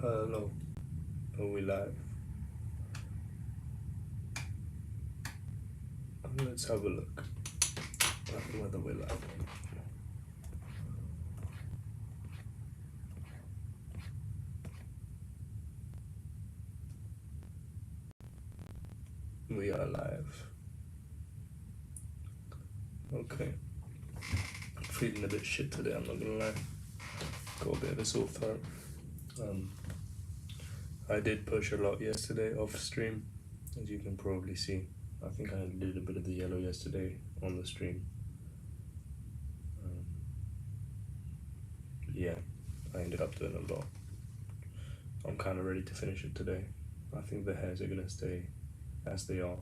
Hello, are we live? Let's have a look at whether we're live. We are live. Okay. I'm feeling a bit shit today, I'm not gonna lie. Got a bit of a sore throat. I did push a lot yesterday off stream, as you can probably see. I think I did a bit of the yellow yesterday on the stream. Yeah, I ended up doing a lot. I'm kind of ready to finish it today. I think the hairs are gonna stay as they are.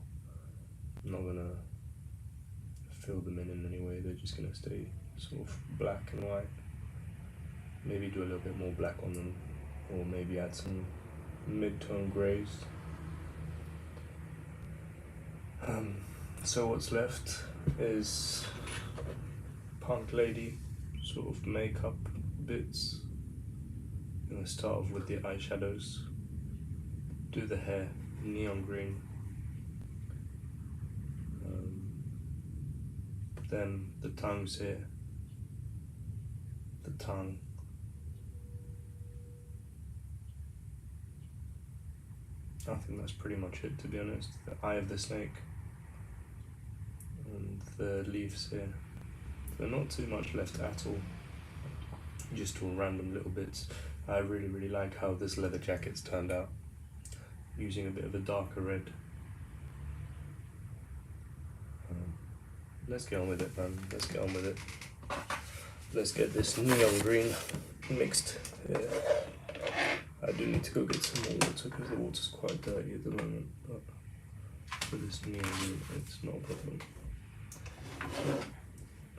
I'm not gonna fill them in any way, they're just gonna stay sort of black and white. Maybe do a little bit more black on them, or maybe add some mid-tone greys. So what's left is punk lady sort of makeup bits. I'm gonna start off with the eyeshadows, do the hair neon green, then the tongues here, the tongue, I think that's pretty much it, to be honest. The eye of the snake and the leaves here. So not too much left at all, just all random little bits. I really like how this leather jacket's turned out, using a bit of a darker red. Let's get on with it, man. Let's get on with it. Let's get this neon green mixed here. I do need to go get some more water because the water's quite dirty at the moment, but for this neon green, it's not a problem.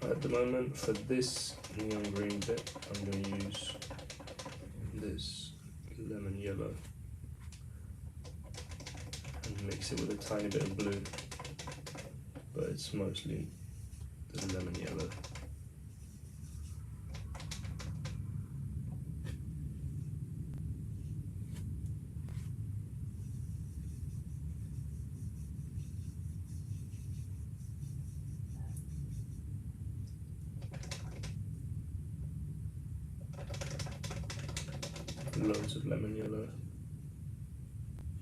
So, at the moment, for this neon green bit, I'm going to use this lemon yellow and mix it with a tiny bit of blue, but it's mostly the lemon yellow. Loads of lemon yellow,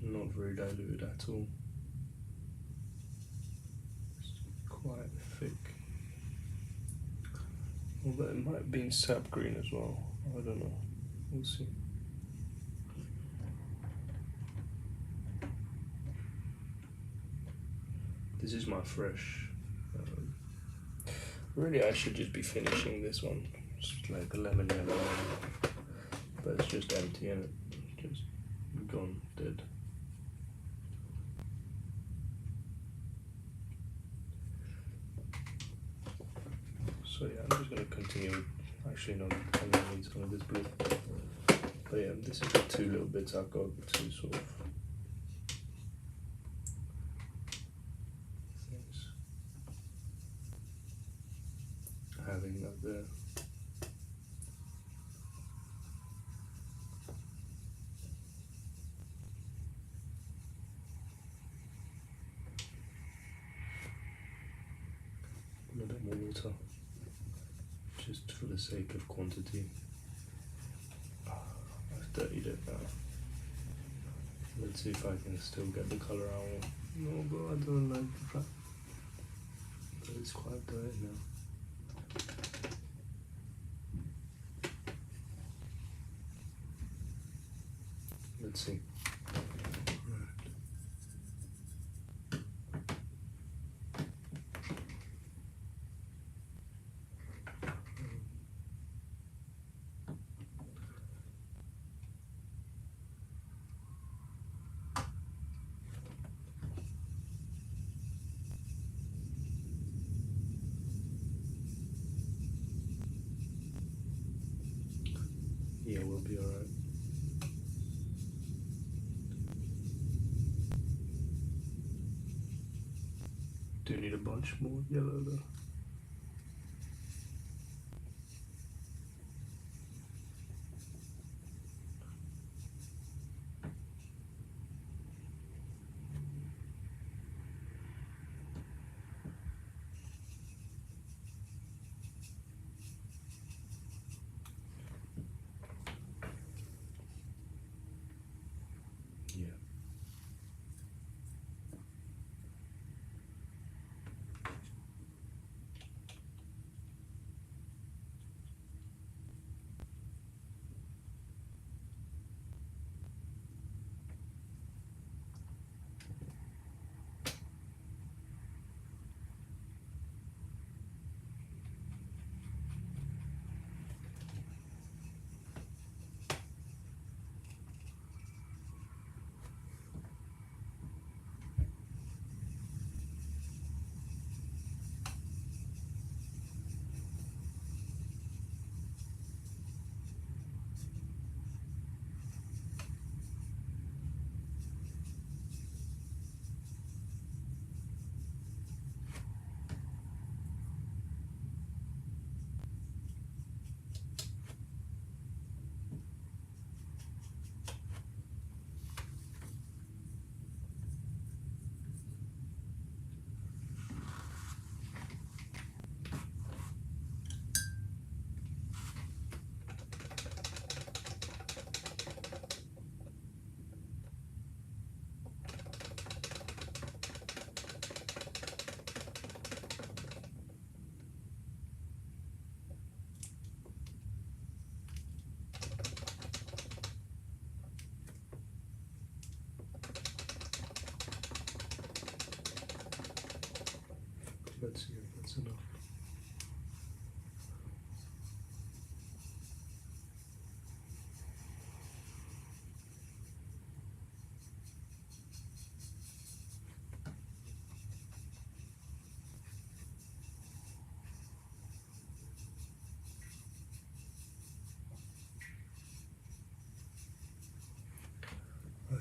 not very diluted at all, it's quite thick, although it might have been sap green as well, I don't know, we'll see. This is my fresh, really I should just be finishing this one, just like a lemon yellow one. But it's just empty and it just gone dead. So yeah, I'm just gonna continue. Actually, no, I'm gonna need some of this blue. But yeah, this is the two little bits I've got to sort of things. Having that there. A bit more water, just for the sake of quantity. I've dirtied it now. Let's see if I can still get the colour out. No, but I don't like the fact that it's quite dirty now. Let's see. Yeah, we'll be alright. Do you need a bunch more yellow though?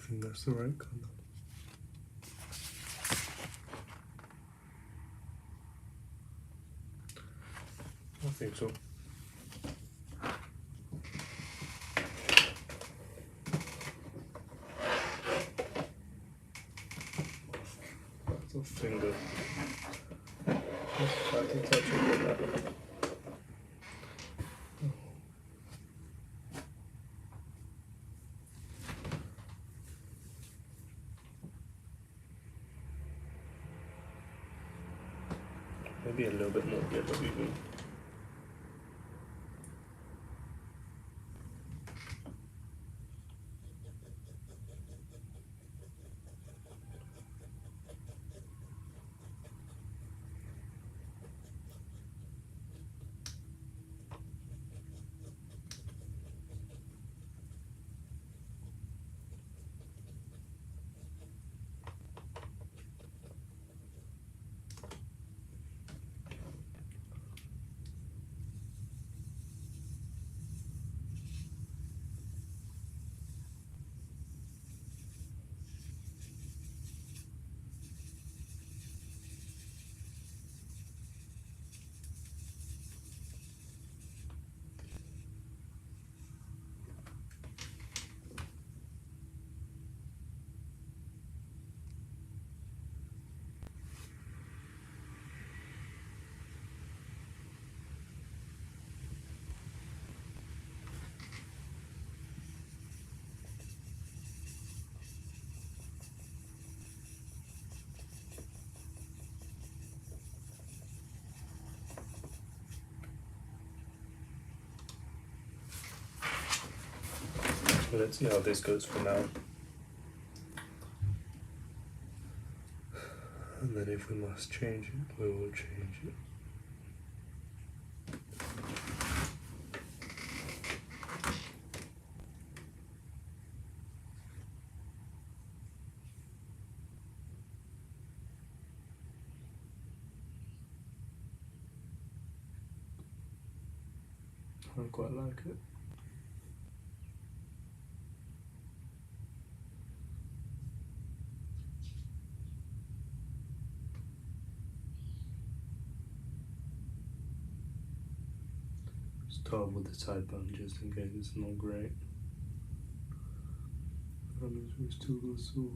think that's the right colour. I think so. That's a finger. Let's try to touch it with that. Maybe a little bit more yellow even. Let's see how this goes for now. And then if we must change it, we will change it. I quite like it. Start with the side button just in case it's not great. And we still got sort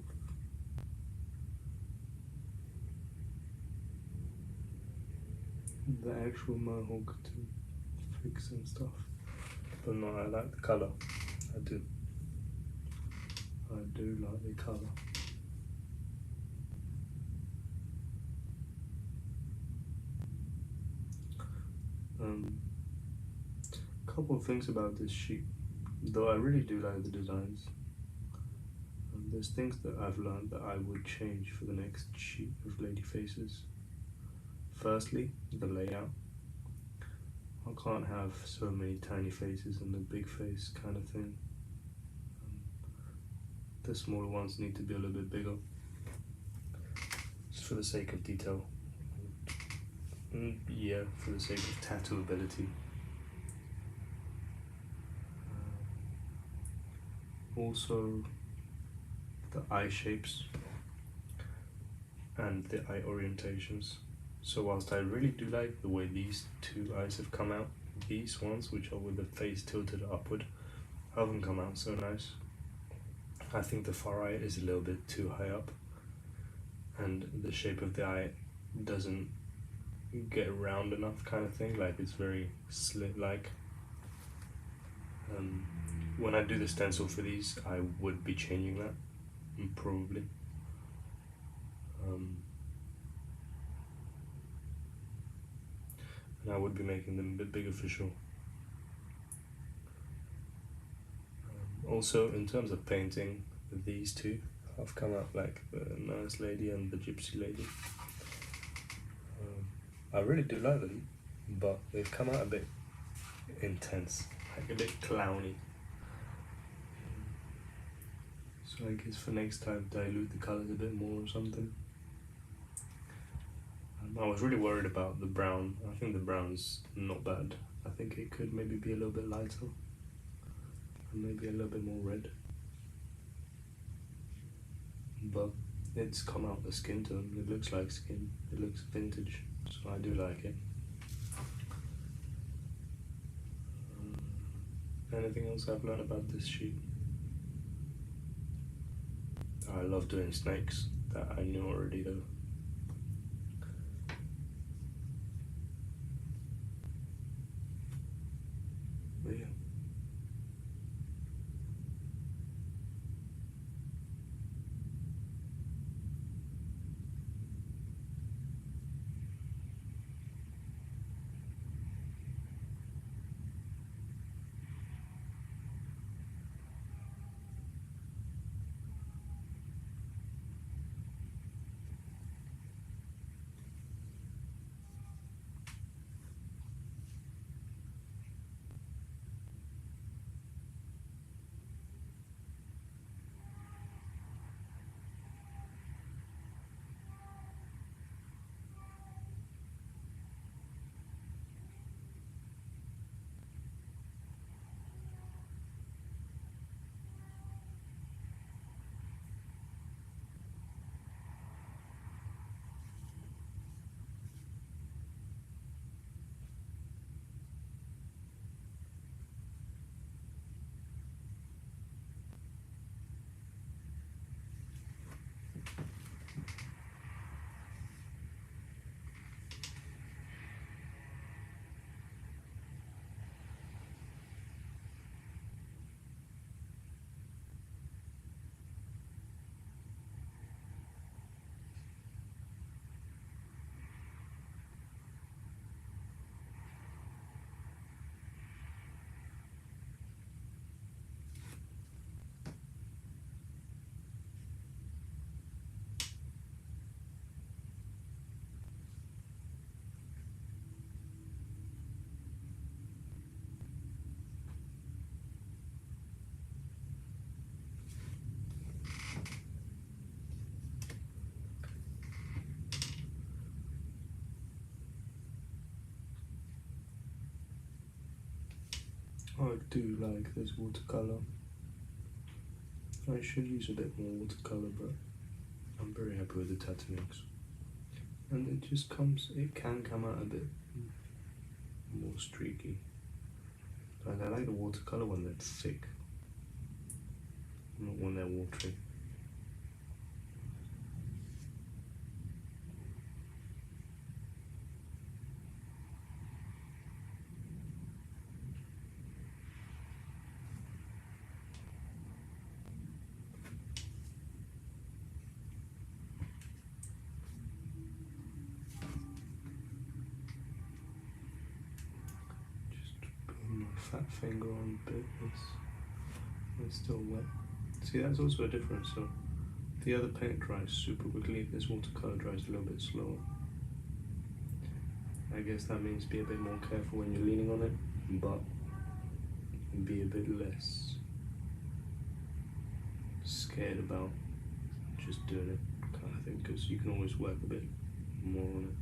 of the actual mohawk to fix and stuff. But no, I like the colour. I do like the colour. Couple of things about this sheet, though I really do like the designs. There's things that I've learned that I would change for the next sheet of lady faces. Firstly, the layout. I can't have so many tiny faces and a big face kind of thing. The smaller ones need to be a little bit bigger, just for the sake of detail. Yeah, for the sake of tattoo ability. Also, the eye shapes and the eye orientations. So whilst I really do like the way these two eyes have come out, these ones, which are with the face tilted upward, haven't come out so nice. I think the far eye is a little bit too high up, and the shape of the eye doesn't get round enough, kind of thing, like it's very slit like. When I do the stencil for these, I would be changing that, probably. And I would be making them a bit bigger for sure. Also, in terms of painting, these two have come out like the nurse lady and the gypsy lady. I really do like them, but they've come out a bit intense, like a bit clowny. So I guess for next time, dilute the colours a bit more or something. I was really worried about the brown. I think the brown's not bad. I think it could maybe be a little bit lighter, and maybe a little bit more red. but it's come out the skin tone. It looks like skin. It looks vintage, so I do like it. Anything else I've learned about this sheet? I love doing snakes. That I knew already though. But yeah. I do like this watercolor. I should use a bit more watercolor, but I'm very happy with the tattoo inks. And it just comes, it can come out a bit more streaky. And I like the watercolor when they're thick, not when they're watery. My fat finger on a bit, it's still wet. See, that's also a difference. So the other paint dries super quickly, this watercolor dries a little bit slower. I guess that means be a bit more careful when you're leaning on it, but be a bit less scared about just doing it, kind of thing, because you can always work a bit more on it.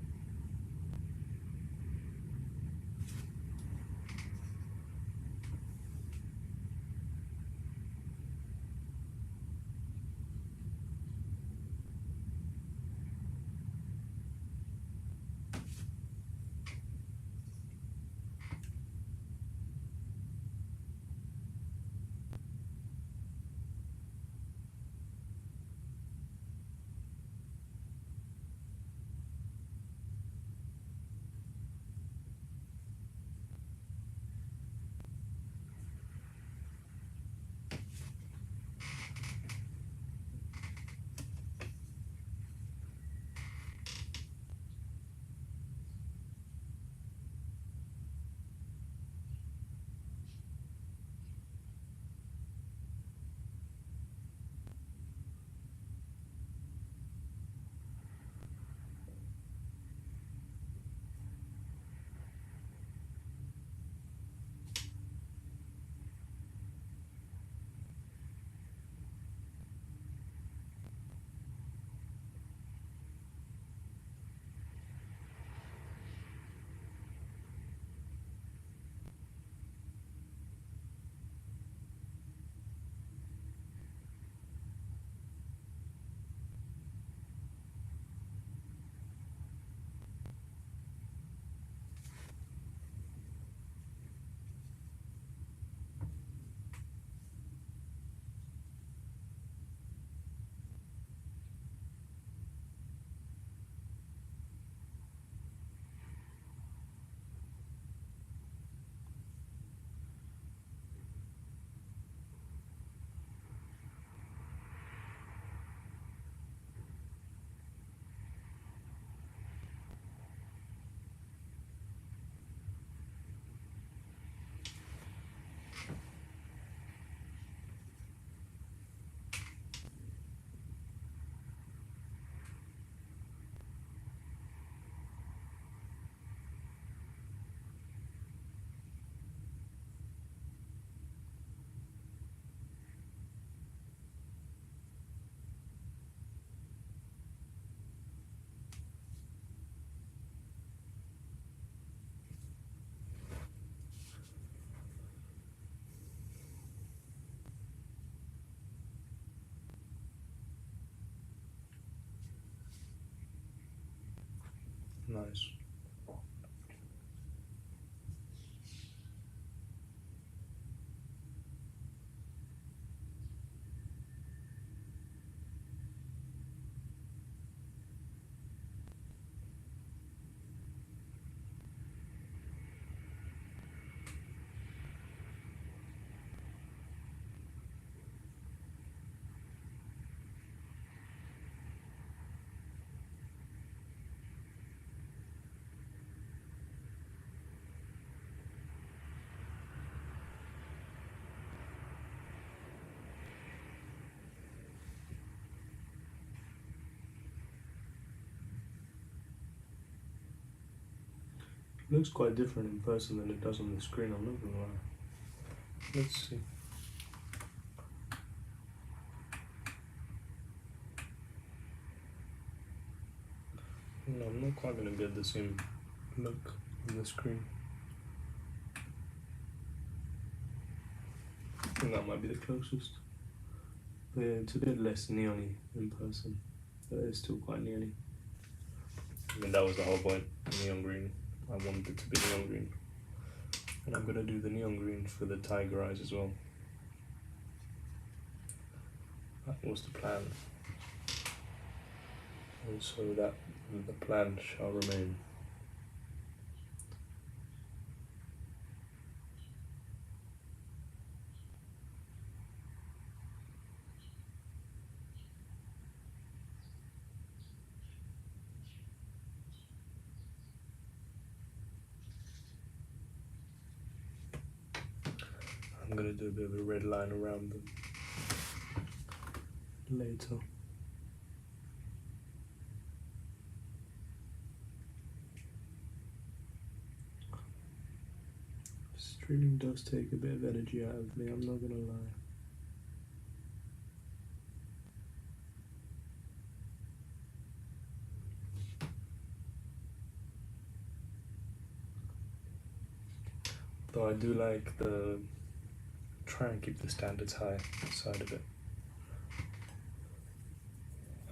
Nice. It looks quite different in person than it does on the screen, I'm not gonna lie. Let's see. No, I'm not quite gonna get the same look on the screen. I think that might be the closest. But yeah, it's a bit less neon-y in person, but it's still quite neon-y. I mean, that was the whole point, neon green. I wanted it to be neon green. And I'm gonna do the neon green for the tiger eyes as well. That was the plan. And so that the plan shall remain. I'm gonna do a bit of a red line around them later. Streaming does take a bit of energy out of me, I'm not gonna lie. Though I do like try and keep the standards high side of it.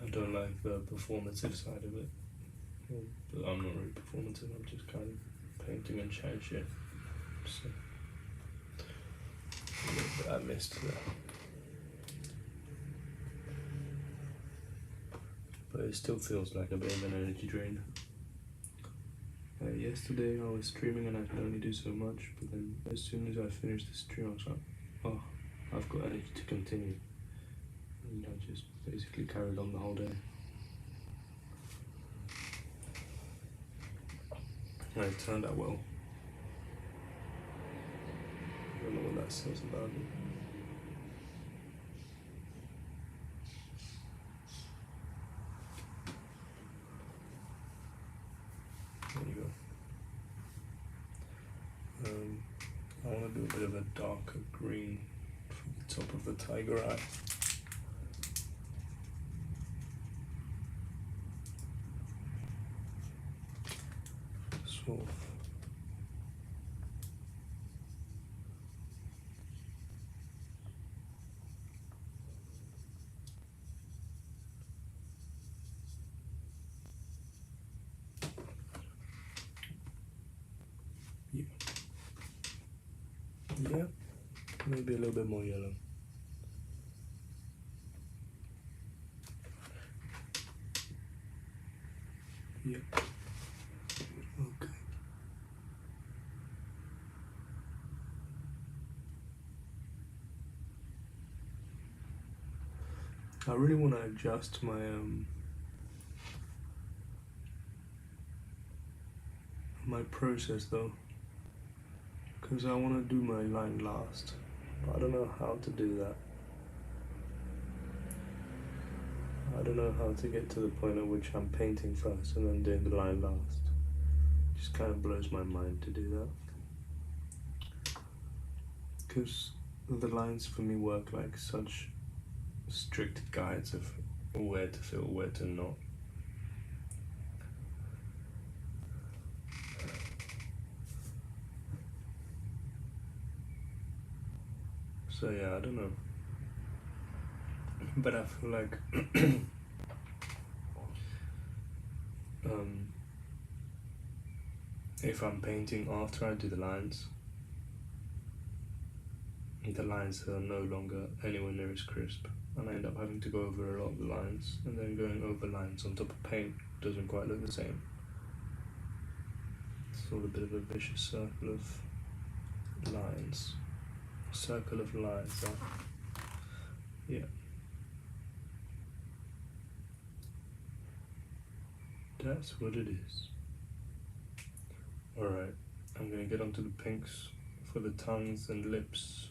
I don't like the performative side of it. But I'm not really performative, I'm just kind of painting and chatting shit. So, a little bit I missed there. But it still feels like a bit of an energy drain. Yesterday I was streaming and I could only do so much, but then as soon as I finished the stream I was like, oh, I've got energy to continue. And I just basically carried on the whole day. And it turned out well. I don't know what that says about it. There you go. I want to do a bit of a darker green for the top of the tiger eye. Sort of. Yeah, maybe a little bit more yellow. Yeah. Okay. I really want to adjust my process though, because I want to do my line last, but I don't know how to do that. I don't know how to get to the point at which I'm painting first and then doing the line last. It just kind of blows my mind to do that, because the lines for me work like such strict guides of where to fill, where to not. So yeah, I don't know, but I feel like if I'm painting after I do the lines are no longer anywhere near as crisp, and I end up having to go over a lot of the lines, and then going over lines on top of paint doesn't quite look the same. It's all a bit of a vicious circle of lines. Circle of lines, yeah. That's what it is. Alright, I'm gonna get onto the pinks for the tongues and lips.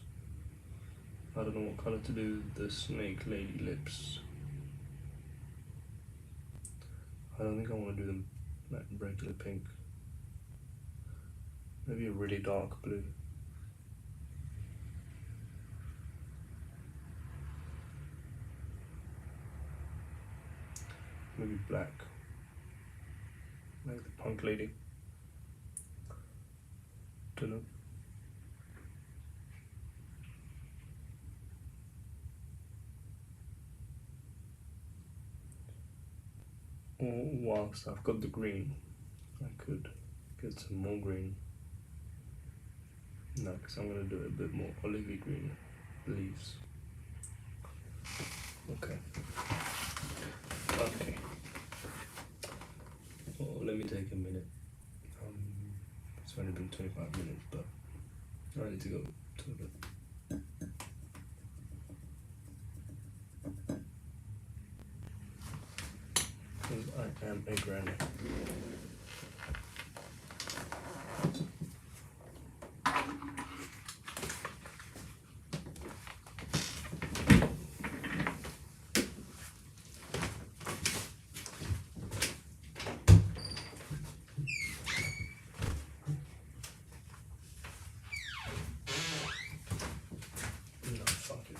I don't know what colour to do the snake lady lips. I don't think I want to do them like regular pink. Maybe a really dark blue. Maybe black. Like the punk lady. Don't know. Or whilst I've got the green, I could get some more green. No, because I'm going to do a bit more olivey green leaves. Okay. Well, let me take a minute. It's only been 25 minutes, but I need to go to the because I am a granny. No, fuck it.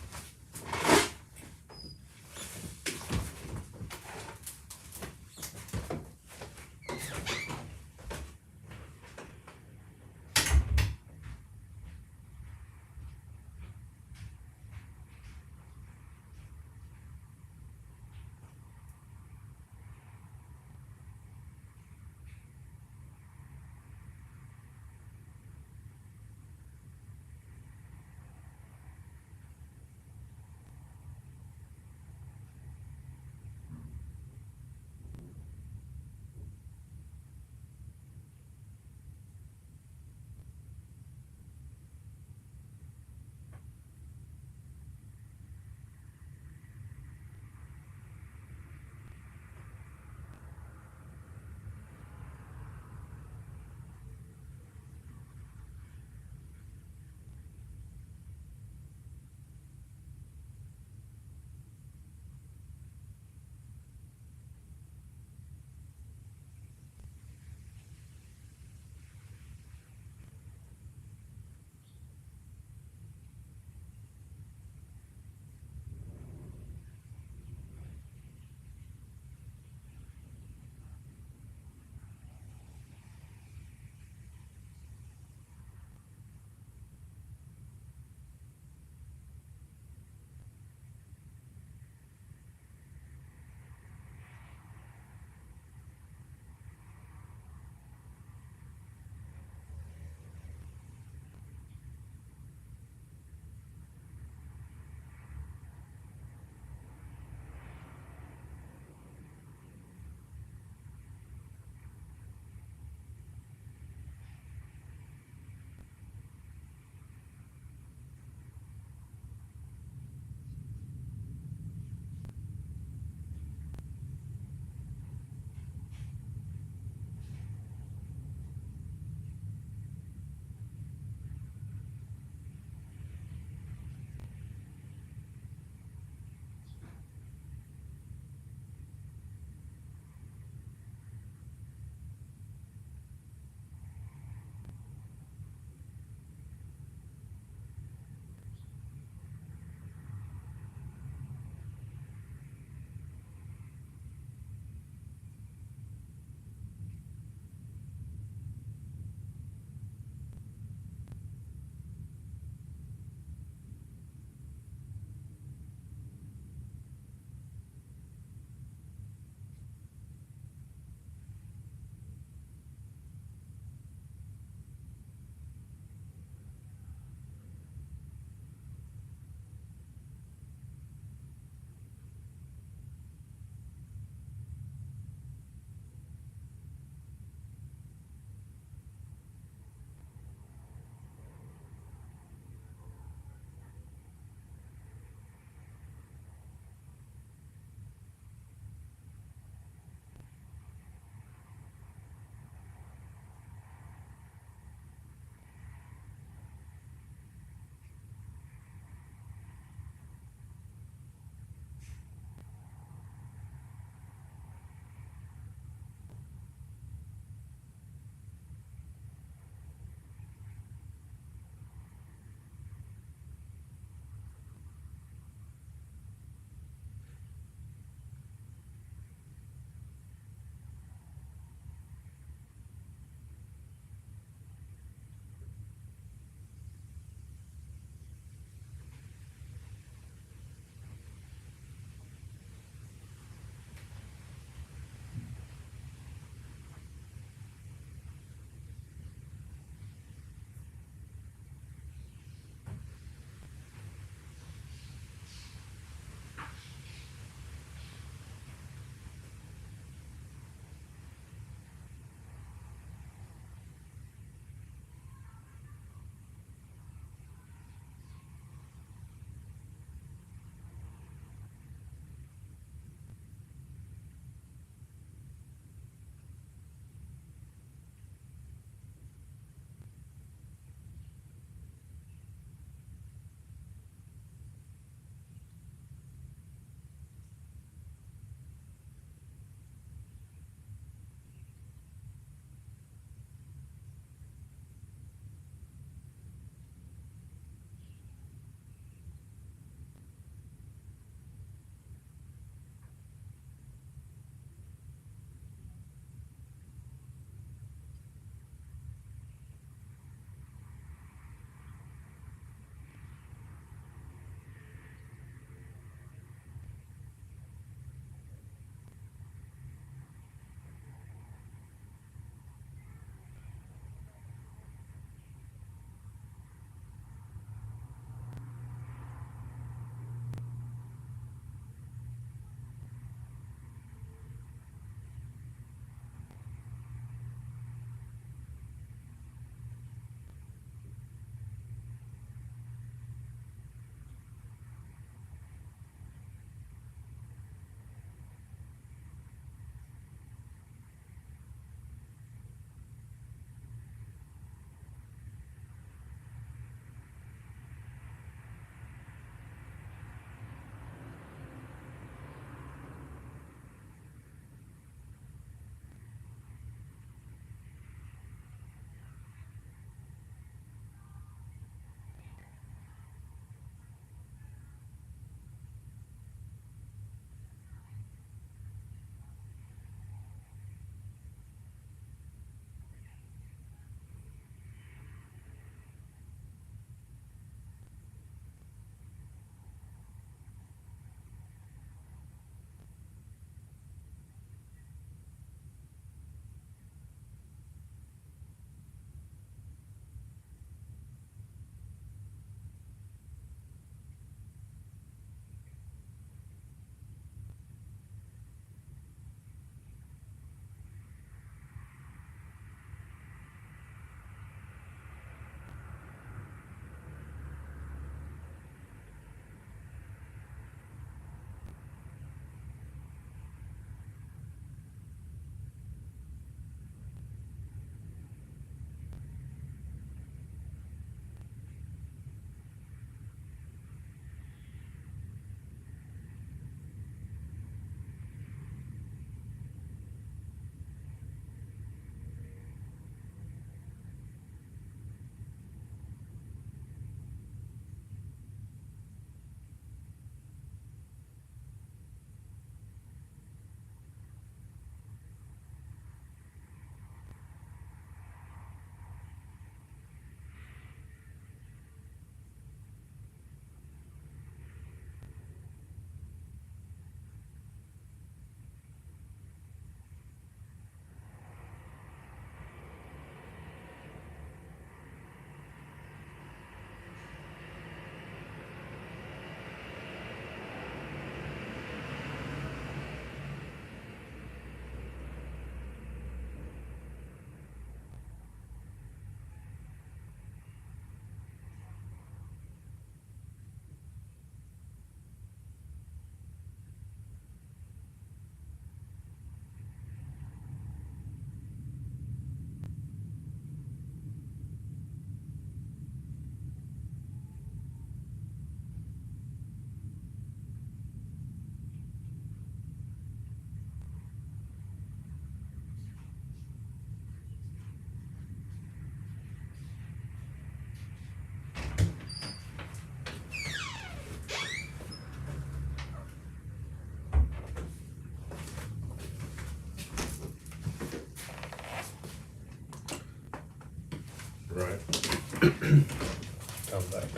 Come back.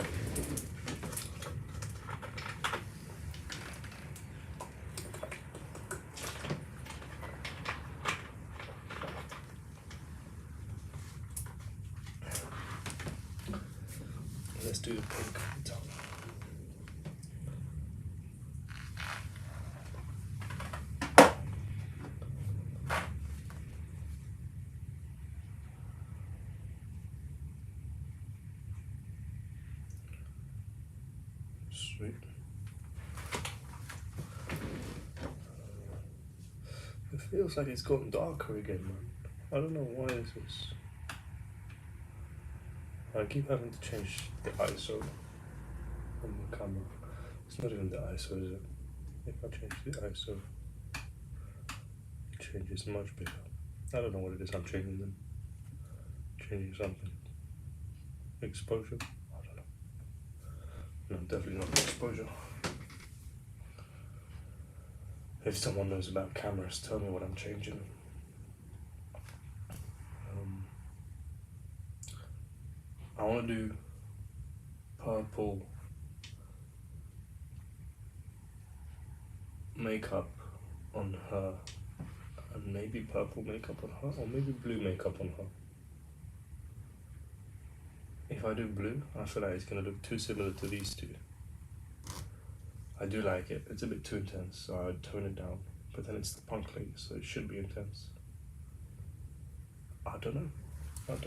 Let's do the pink top. Sweet. It feels like it's gotten darker again, man. I don't know why is this. I keep having to change the ISO on the camera. It's not even the ISO, is it? If I change the ISO, it changes much bigger. I don't know what it is I'm changing them. Changing something. Exposure? I don't know. No, definitely not exposure. If someone knows about cameras, tell me what I'm changing. I want to do purple makeup on her, and maybe purple makeup on her, or maybe blue makeup on her. If I do blue, I feel like it's going to look too similar to these two. I do like it. It's a bit too intense, so I'd tone it down. But then it's the punk lady, so it should be intense. I don't know. Oh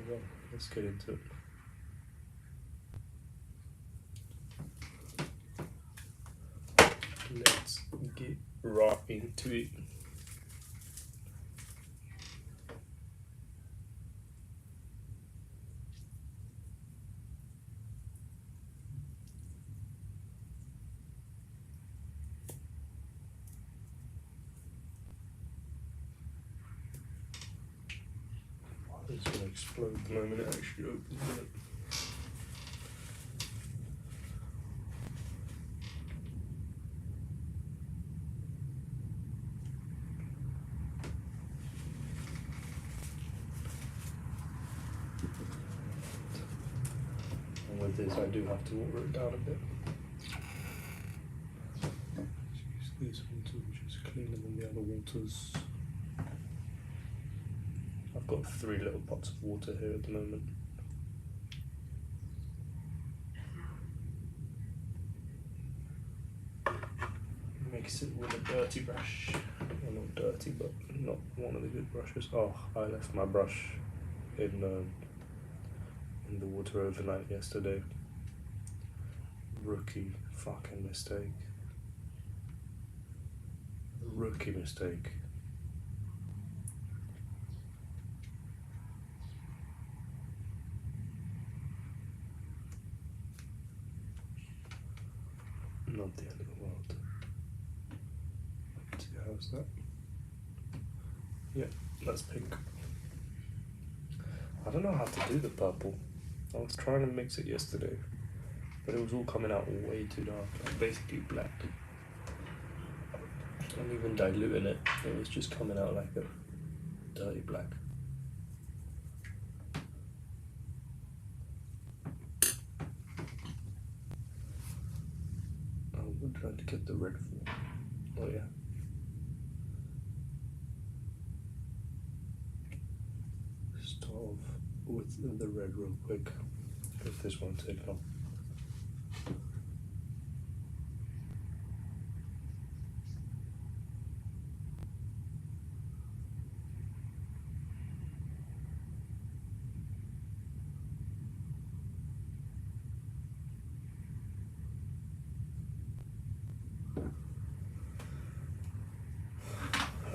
well, let's get into it. Let's get right into it. It's going to explode the moment it actually opens it. And with this I do have to water it down a bit. Use this water which is cleaner than the other waters. I've got 3 little pots of water here at the moment. Mix it with a dirty brush. Well, not dirty, but not one of the good brushes. Oh, I left my brush in the water overnight yesterday. Rookie fucking mistake. Rookie mistake. Not the end of the world. See, how's that? Yeah, that's pink. I don't know how to do the purple. I was trying to mix it yesterday, but it was all coming out way too dark, like basically black. And even diluting it, it was just coming out like a dirty black. Oh, we're trying to get the red for. Oh yeah. Start with the red real quick, because this won't take long.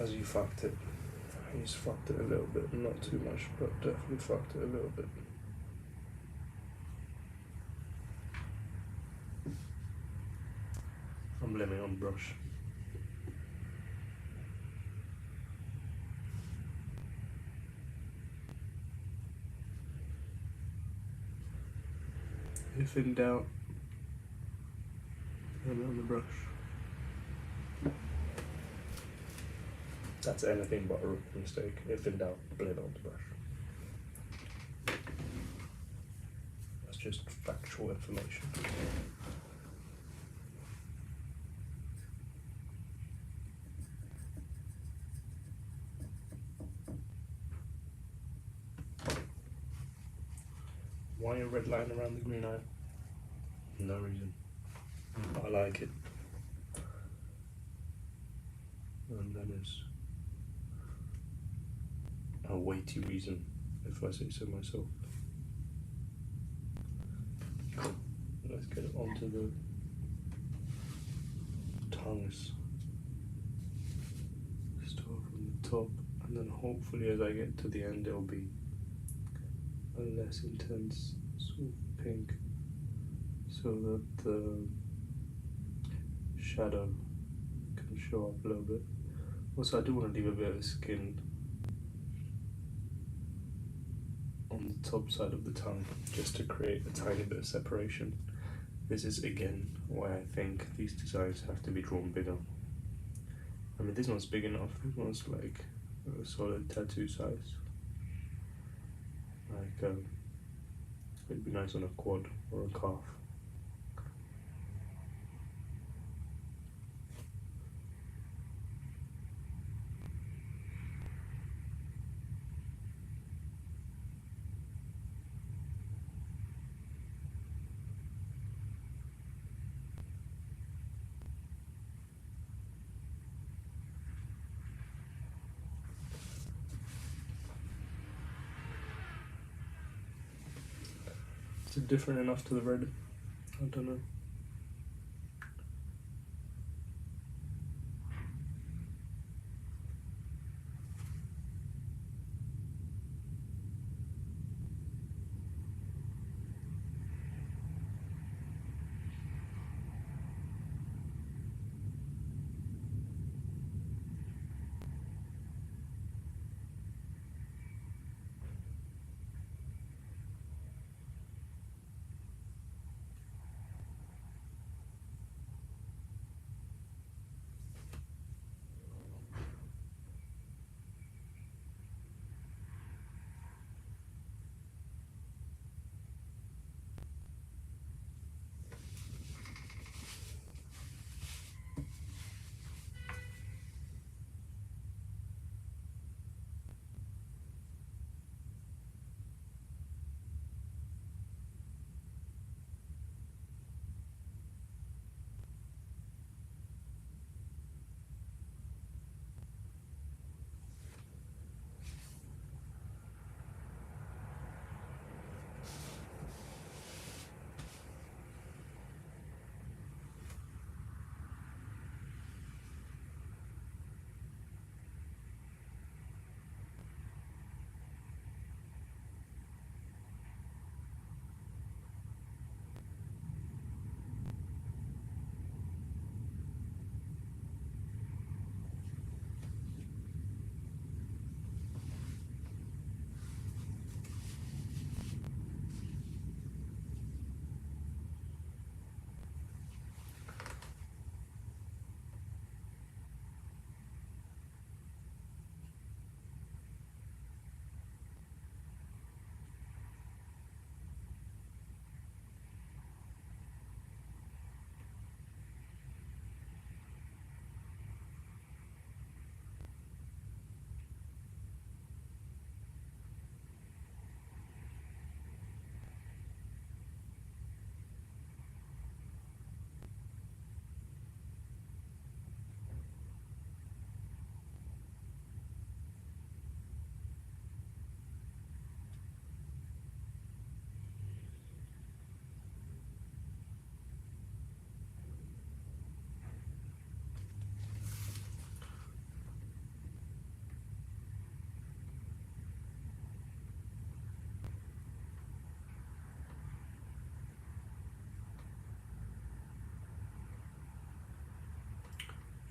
As you fucked it. He's fucked it a little bit, not too much, but definitely fucked it a little bit. I'm blaming on brush. If in doubt, blame it on the brush. That's anything but a rookie mistake. If in doubt, blame it on the brush. That's just factual information. Why a red line around the green eye? No reason. I like it. And then there's a weighty reason, if I say so myself. Cool. Let's get it onto the tongues. Start from the top, and then hopefully as I get to the end it'll be a less intense sort of pink, so that the shadow can show up a little bit. Also, I do want to leave a bit of skin on the top side of the tongue, just to create a tiny bit of separation. This is again why I think these designs have to be drawn bigger. I mean, this one's big enough. This one's like a solid tattoo size. Like, it'd be nice on a quad or a calf. Is it different enough to the red? I don't know.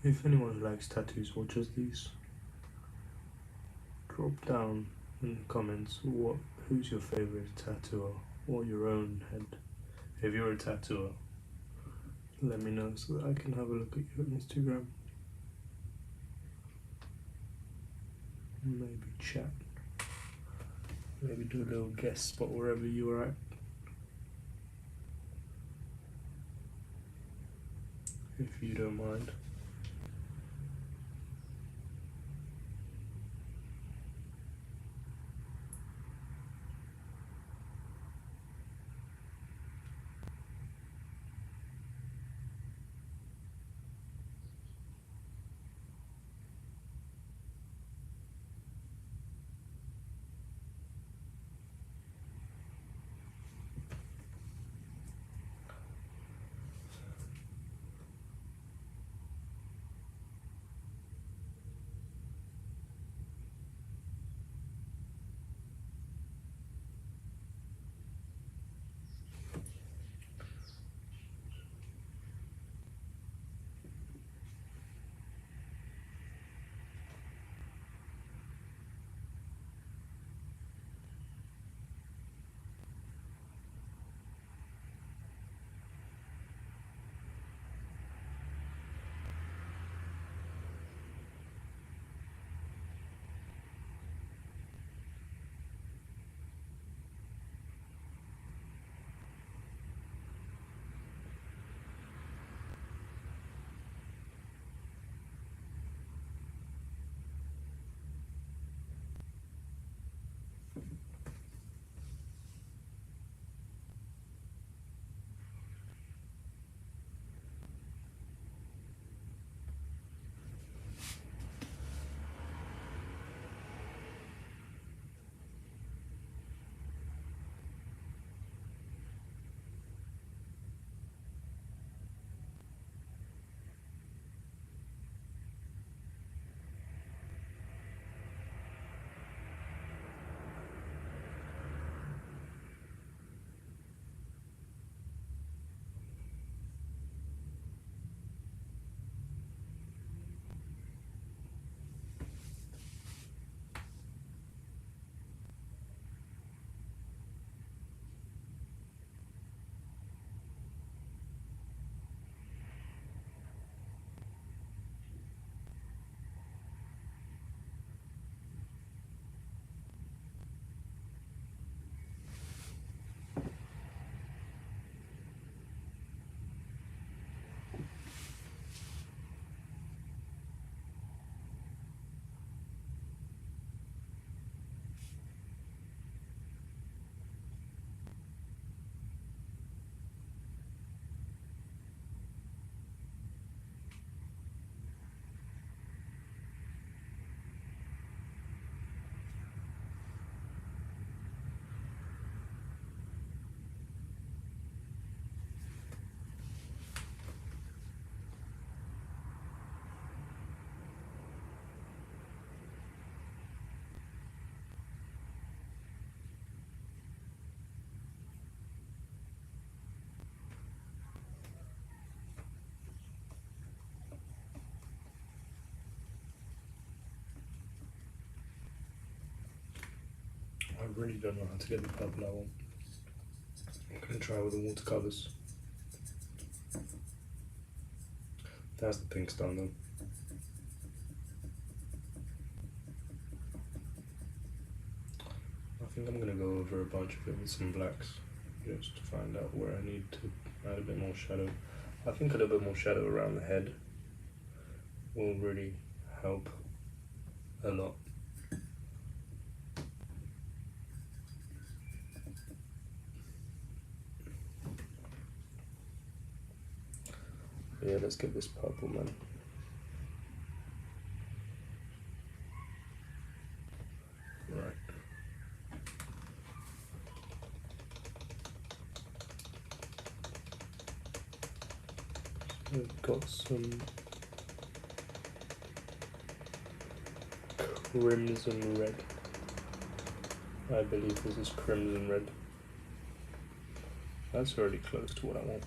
If anyone who likes tattoos watches these, drop down in the comments who's your favorite tattooer or your own head. If you're a tattooer, let me know so that I can have a look at your Instagram. maybe chat, maybe do a little guest spot wherever you are at. If you don't mind. I really don't know how to get the purple I want. I'm going to try with the watercolours. That's the pinks done though. I think I'm going to go over a bunch of it with some blacks, just to find out where I need to add a bit more shadow. I think a little bit more shadow around the head will really help a lot. Yeah, let's get this purple, man. Right. So we've got some crimson red. I believe this is crimson red. That's already close to what I want.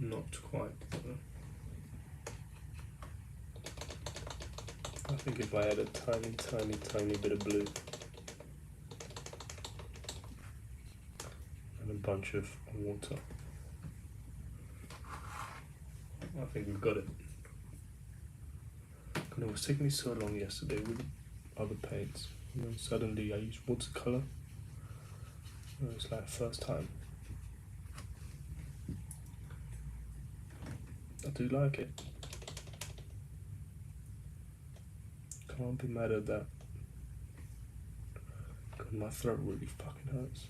Not quite. I think if I add a tiny bit of blue, bunch of water. I think we've got it. And it was taking me so long yesterday with other paints. And then suddenly I used watercolor. It's like first time. I do like it. Can't be mad at that. Because my throat really fucking hurts.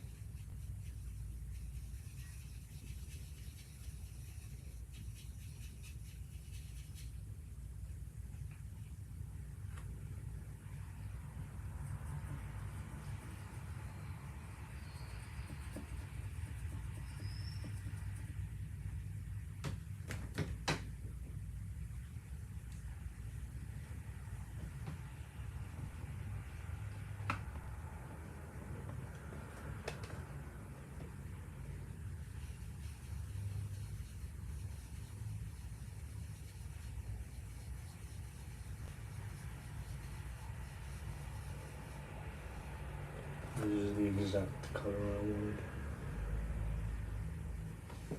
This is the exact colour I wanted.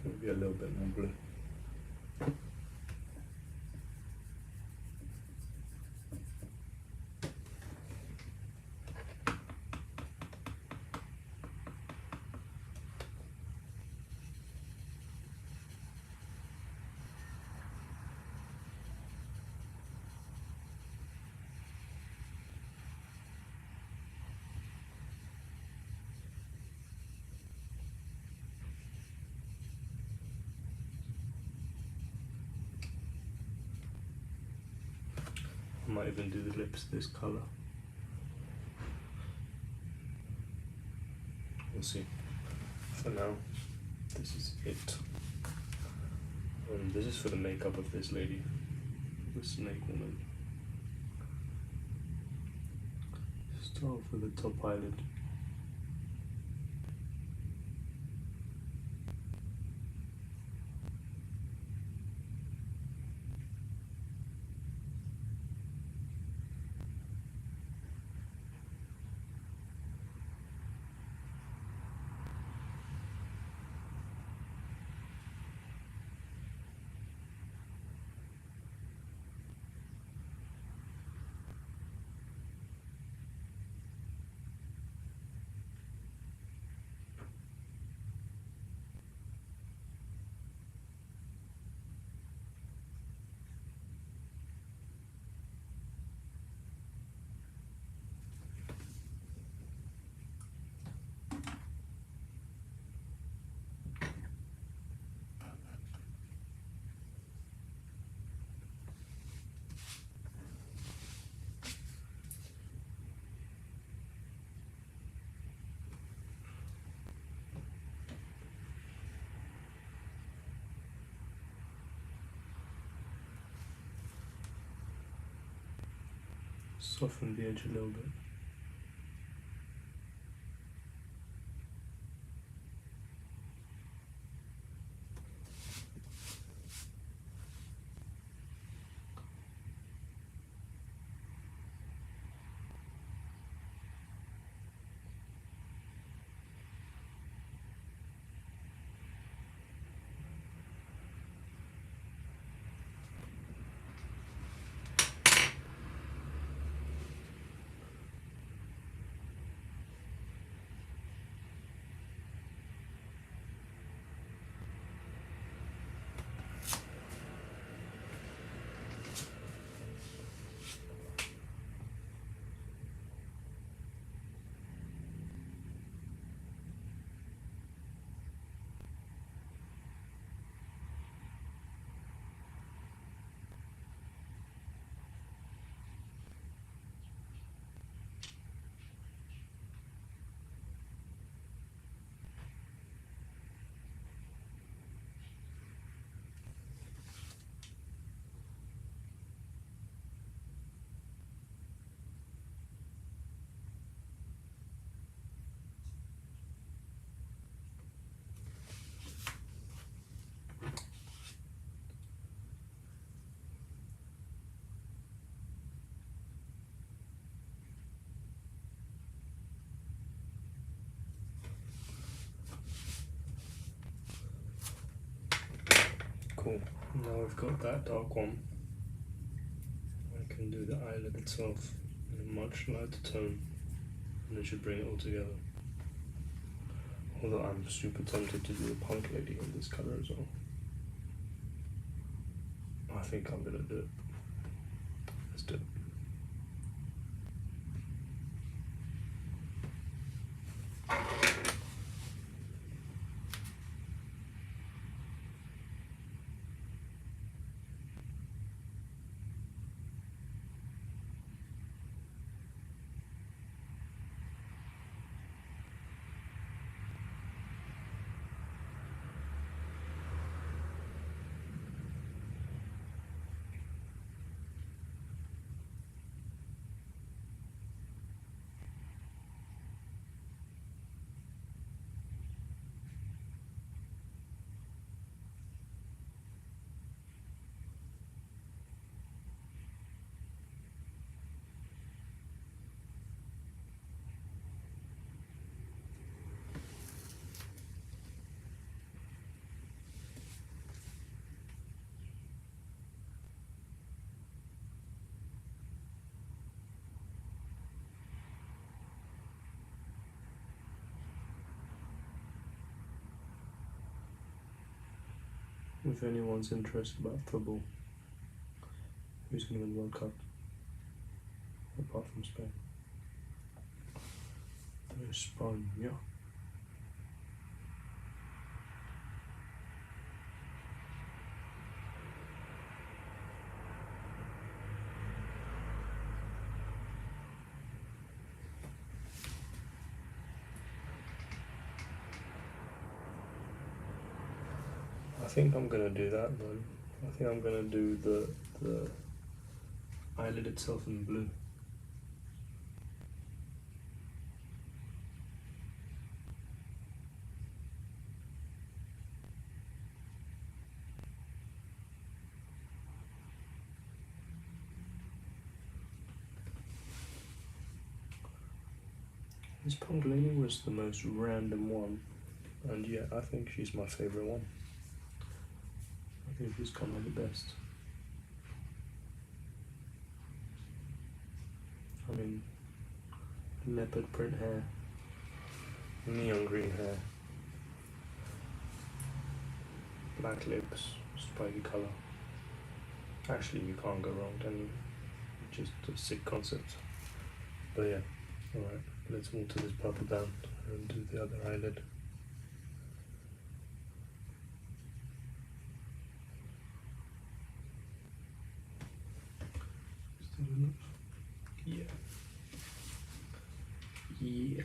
Maybe a little bit more blue. I might even do the lips this colour. We'll see. For now, this is it. This is for the makeup of this lady, the snake woman. Start off with the top eyelid. Soften the edge a little bit. cool. Now we've got that dark one, I can do the eyelid itself in a much lighter tone, and it should bring it all together. Although I'm super tempted to do a punk lady in this colour as well. I think I'm gonna do it. Let's do it. If anyone's interested about football, who's going to win the World Cup? Apart from Spain. España. I think I'm gonna do that, man. I think I'm gonna do the eyelid itself in blue. This punk lady was the most random one, and yeah, I think she's my favourite one. I think she's kind of the best. I mean, leopard print hair, neon green hair, black lips, spiky colour. Actually, you can't go wrong, can you? Just a sick concept. But yeah, alright, let's move to this purple down and do the other eyelid. Yeah. Yeah.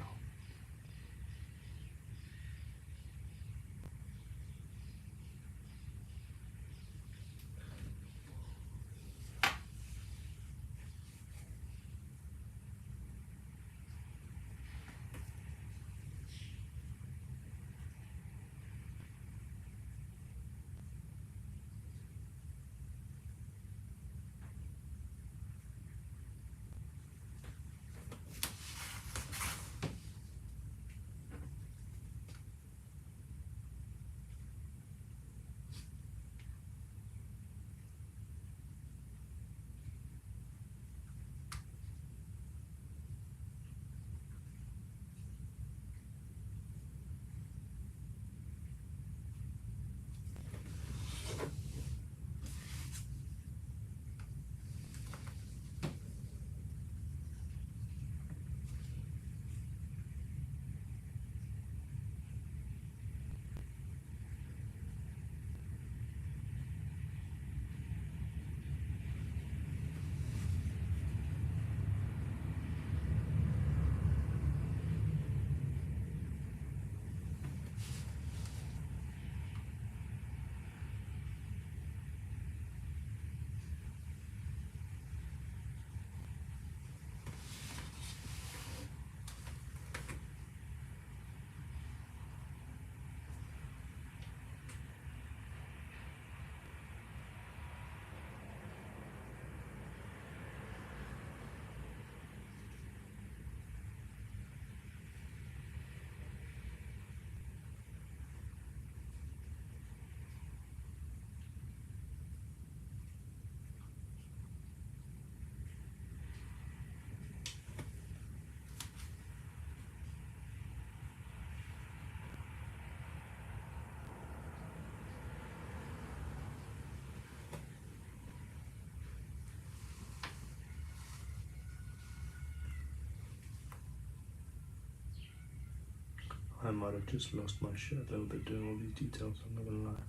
I might have just lost my shit a little bit doing all these details, I'm not gonna lie.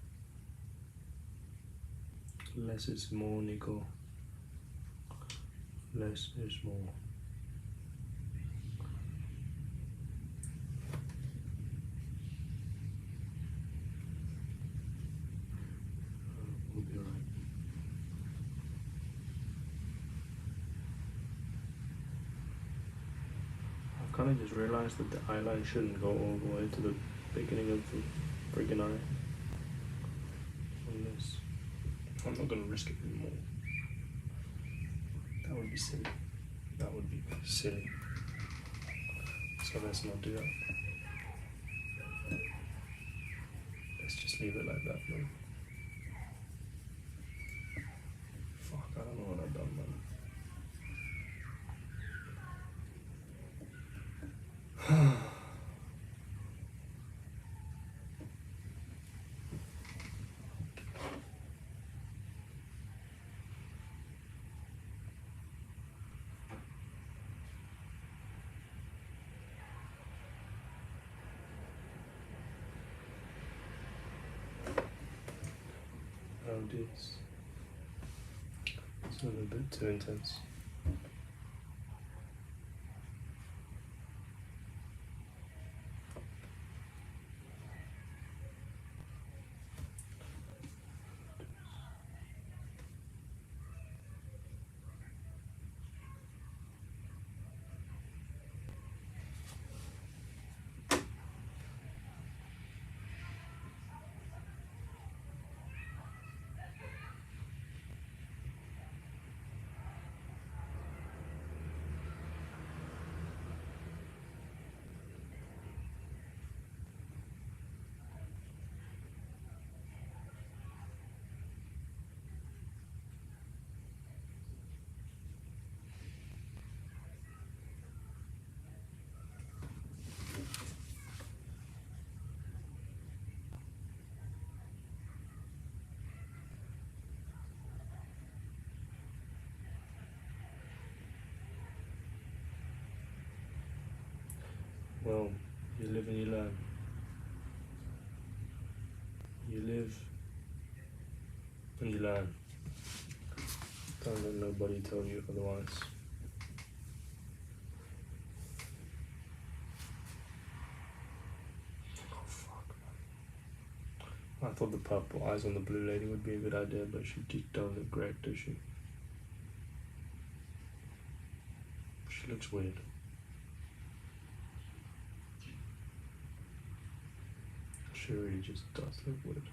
Less is more, Nico. Less is more. We'll be alright. I've kind of just realized that the eyeline shouldn't go all the way to the beginning of the freaking eye. On this. I'm not gonna risk it anymore. That would be silly. That would be silly. So let's not do that. Let's just leave it like that, man. Fuck, I don't know what I've done, man. Oh, this. It's a little bit too intense. Well, you live and you learn. You live and you learn. Don't let nobody tell you otherwise. Oh fuck, man. I thought the purple eyes on the blue lady would be a good idea, but she just don't look great, does she? She looks weird. She really just does look weird.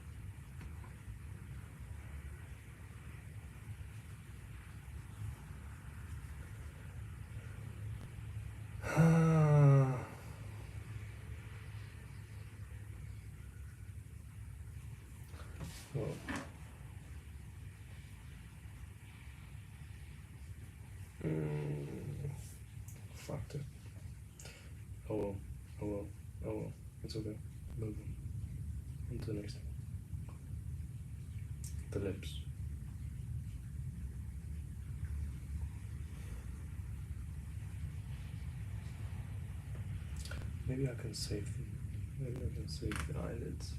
Well, fucked it. Oh well, oh well, oh well. It's okay. Move on to the next thing. The lips. Maybe I can save them. Maybe I can save the eyelids.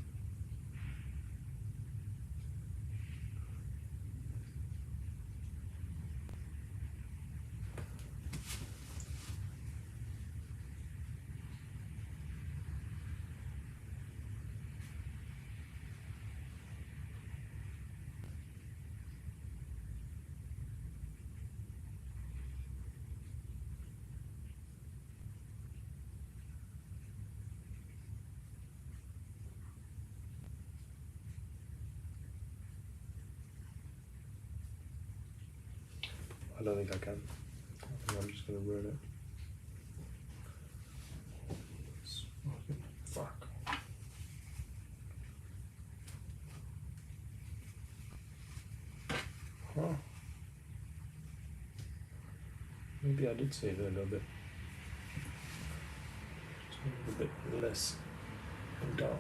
I don't think I can. I think I'm just gonna ruin it. Fuck. Huh. Maybe I did save it a little bit. Just a little bit less dark.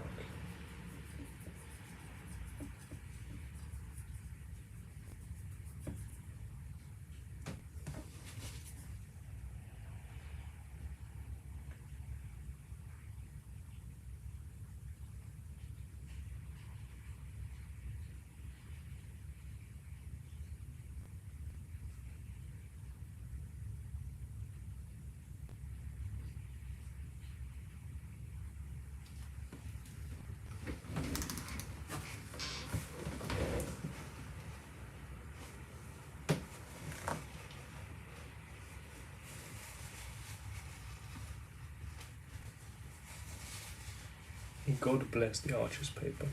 God bless the Arches paper.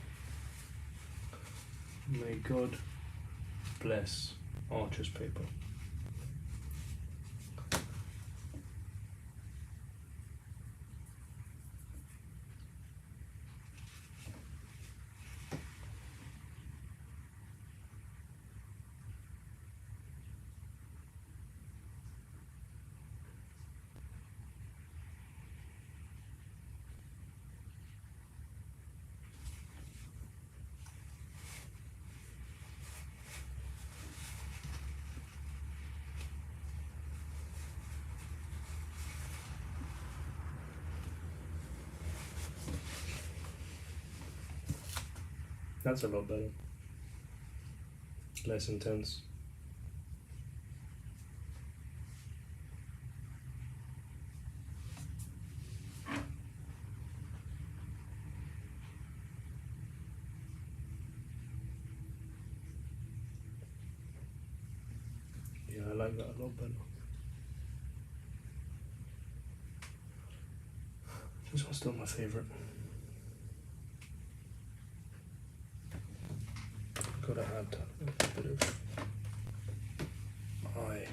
May God bless Arches paper. That's a lot better. Less intense. Yeah, I like that a lot better. This one's still my favourite. Gotta add a bit of eye.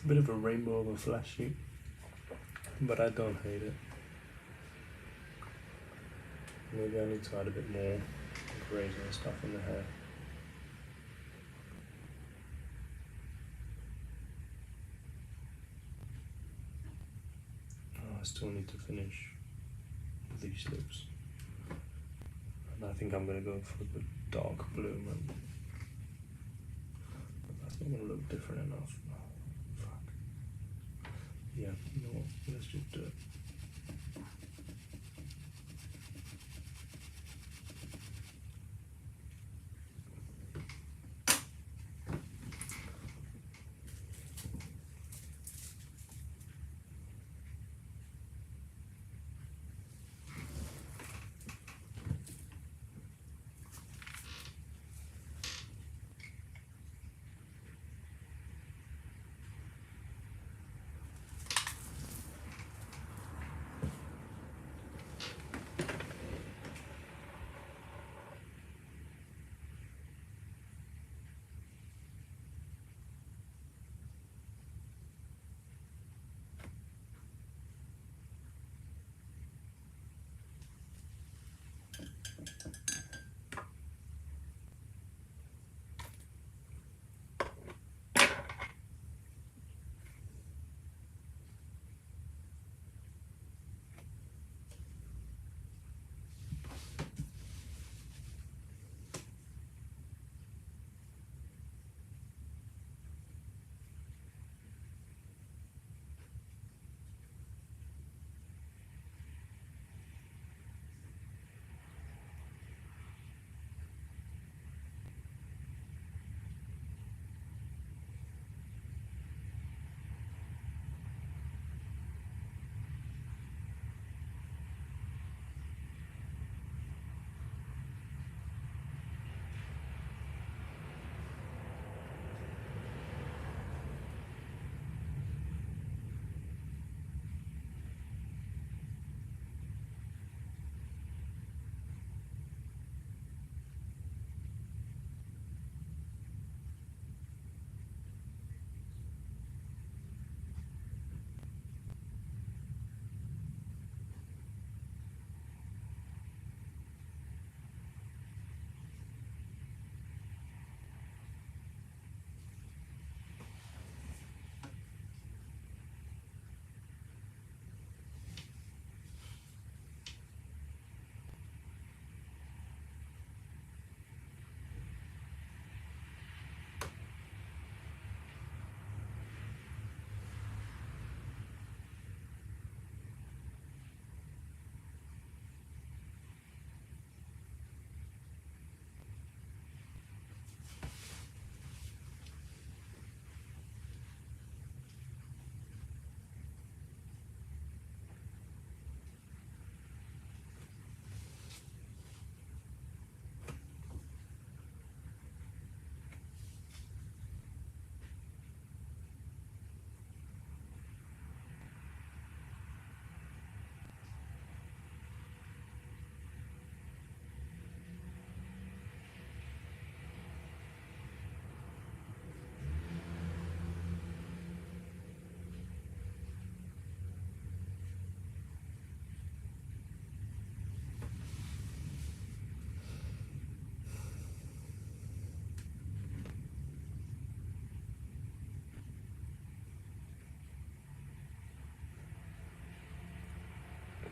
bit of a rainbow of a flash sheet, but I don't hate it. Maybe I need to add a bit more grazing and stuff in the hair. Oh, I still need to finish these lips. And I think I'm gonna go for the dark blue, man. That's not gonna look different enough. Oh, fuck. Yeah, you know what? Let's just do it.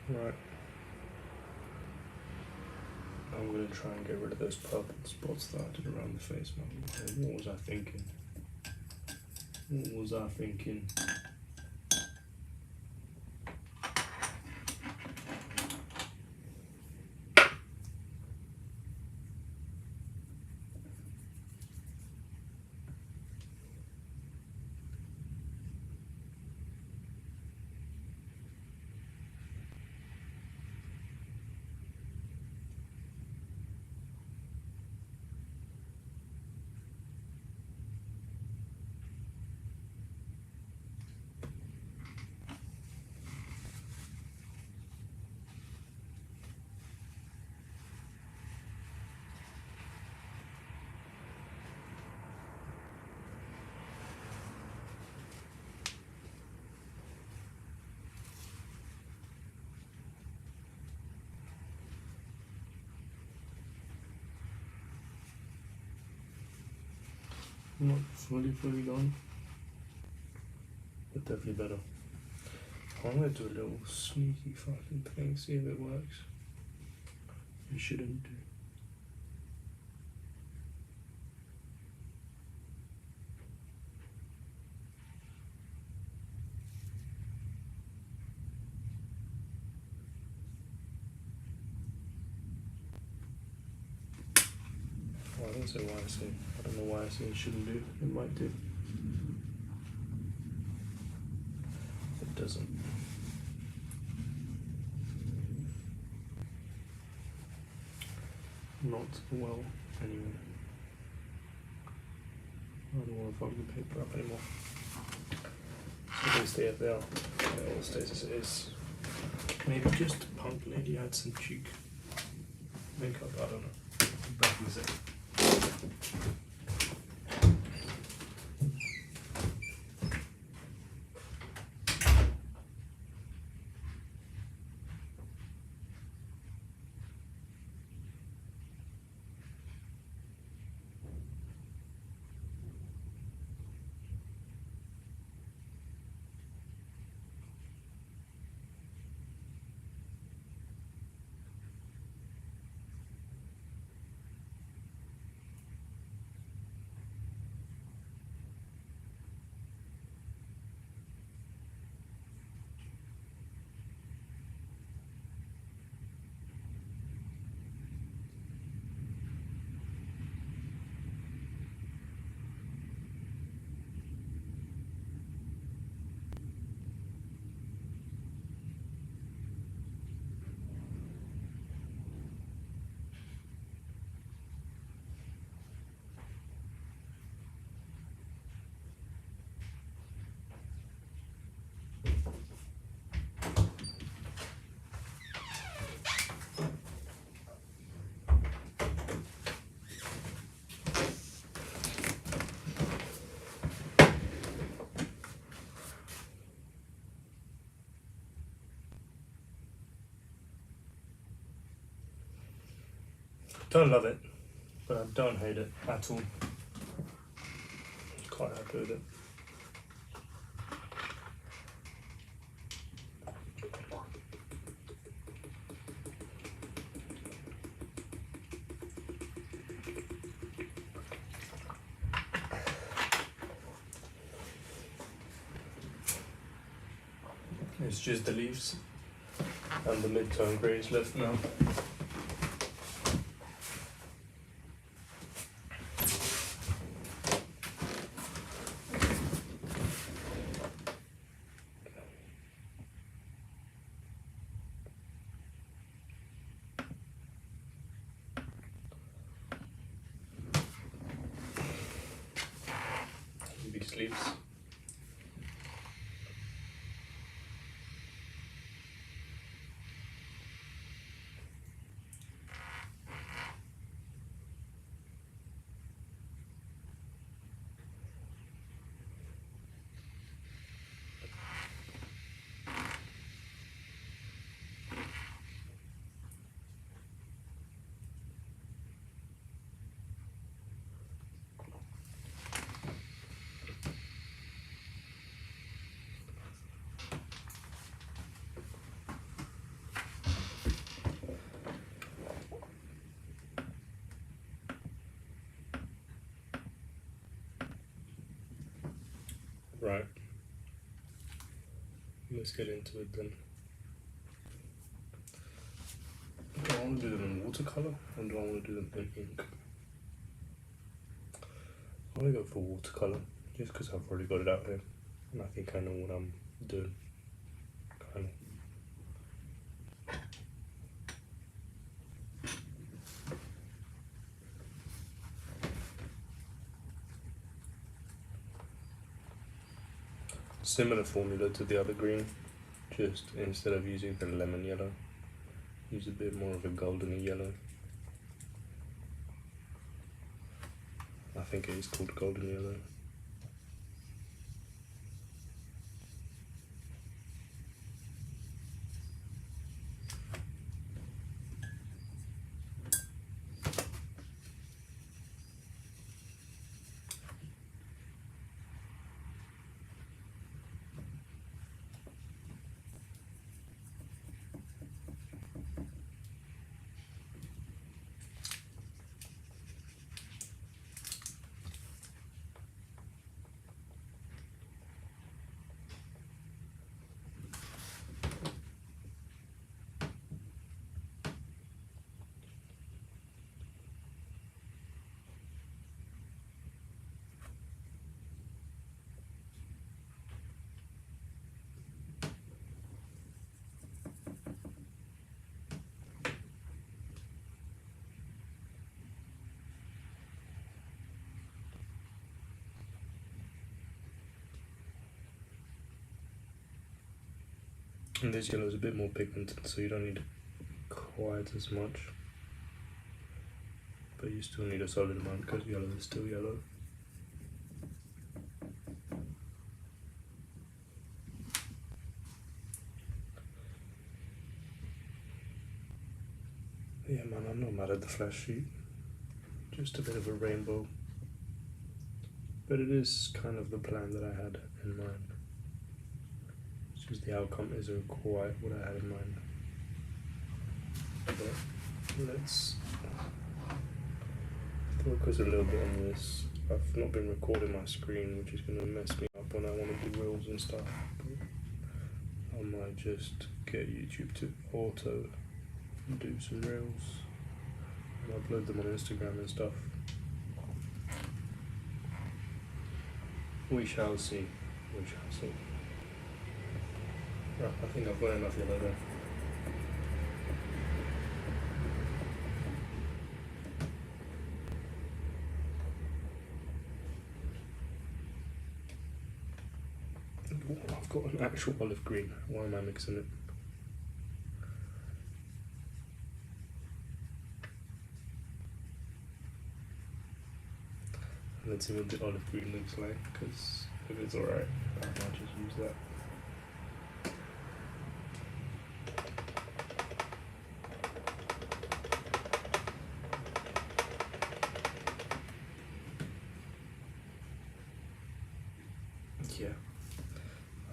Right. I'm gonna try and get rid of those purple spots that I did around the face, man. What was I thinking? What was I thinking? Not fully gone, but definitely better. I'm gonna do a little sneaky fucking thing, see if it works. It shouldn't do. Well, I don't say why I say. I don't know why I say it shouldn't do. It might do. It doesn't. Not well anyway. I don't want to fold the paper up anymore. So they stay as they are. It all stays as it is. Maybe just Punk Lady had some cheek makeup, I don't know. Back in a second. Don't love it, but I don't hate it at all. Quite happy with it. It's just the leaves and the mid-tone greys left now. These leaves. Right. Let's get into it then. Do I want to do them in watercolor or do I want to do them in ink? I want to go for watercolor just because I've already got it out here and I think I know what I'm doing. Kind of. Similar formula to the other green, just instead of using the lemon yellow, use a bit more of a golden yellow. I think it is called golden yellow. And this yellow is a bit more pigmented, so you don't need quite as much. But you still need a solid amount because yellow is still yellow. Yeah man, I'm not mad at the flash sheet. Just a bit of a rainbow. But it is kind of the plan that I had in mind. It's just the outcome isn't quite what I had in mind. But let's focus a little bit on this. I've not been recording my screen, which is going to mess me up when I want to do reels and stuff. But I might just get YouTube to auto do some reels and upload them on Instagram and stuff. We shall see. We shall see. Right, I think I've got enough yellow there. I've got an actual olive green. Why am I mixing it? Let's see what the olive green looks like, because if it's alright, I might just use that. Yeah,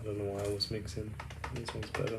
I don't know why I was mixing. This one's better.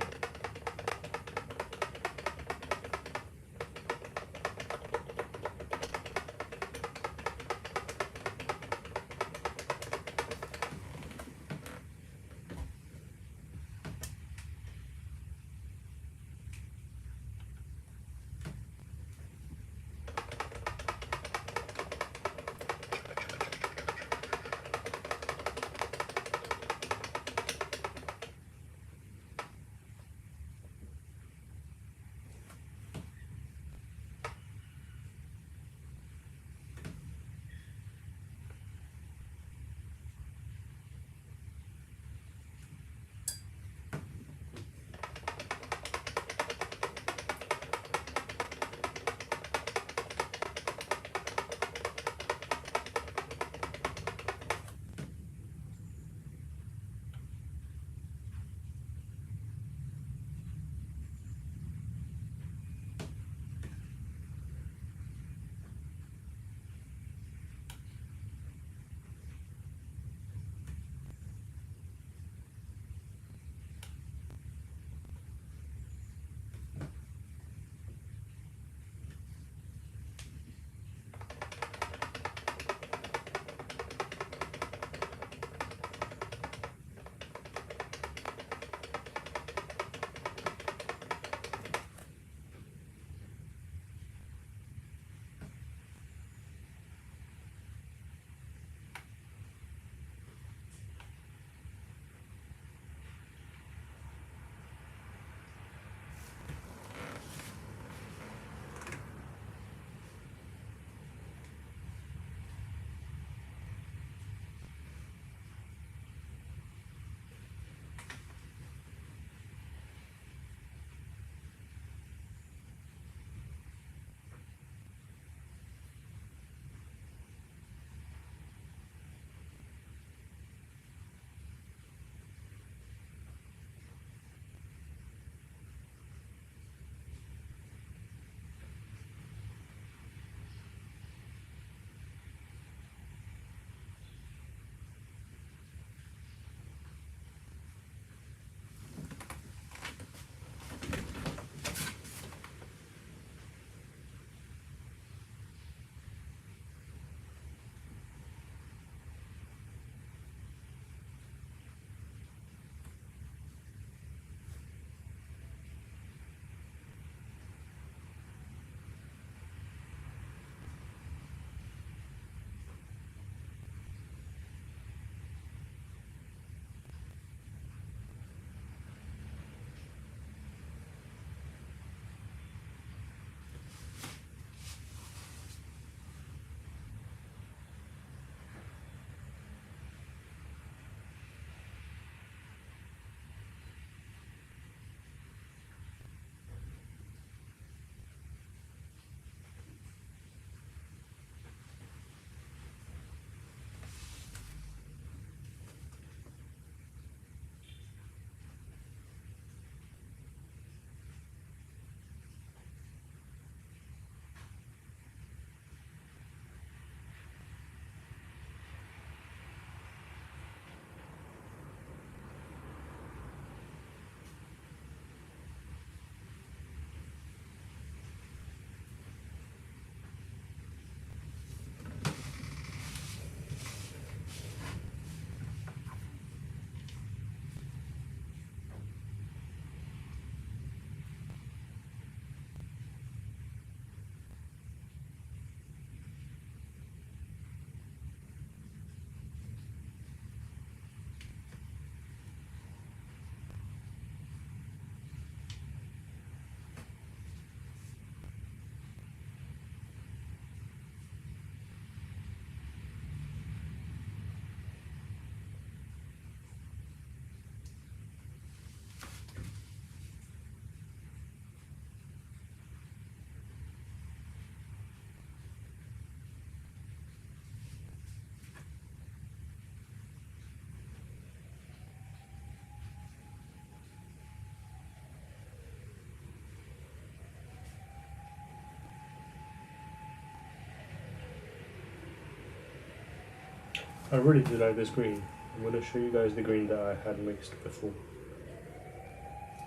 I really do like this green. I'm going to show you guys the green that I had mixed before,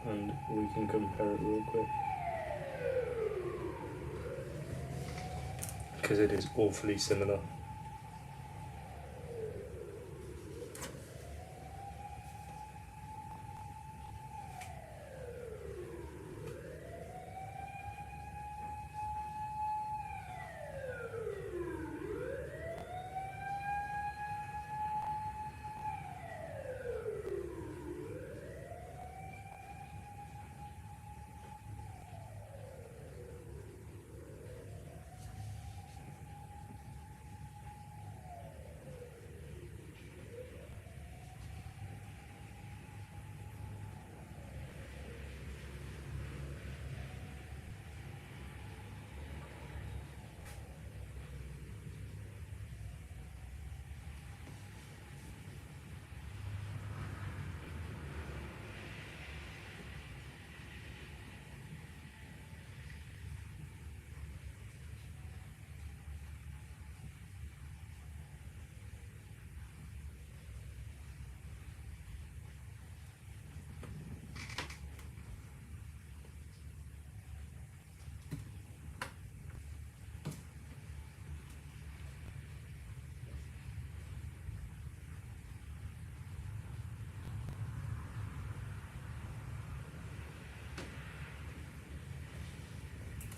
and we can compare it real quick, because it is awfully similar.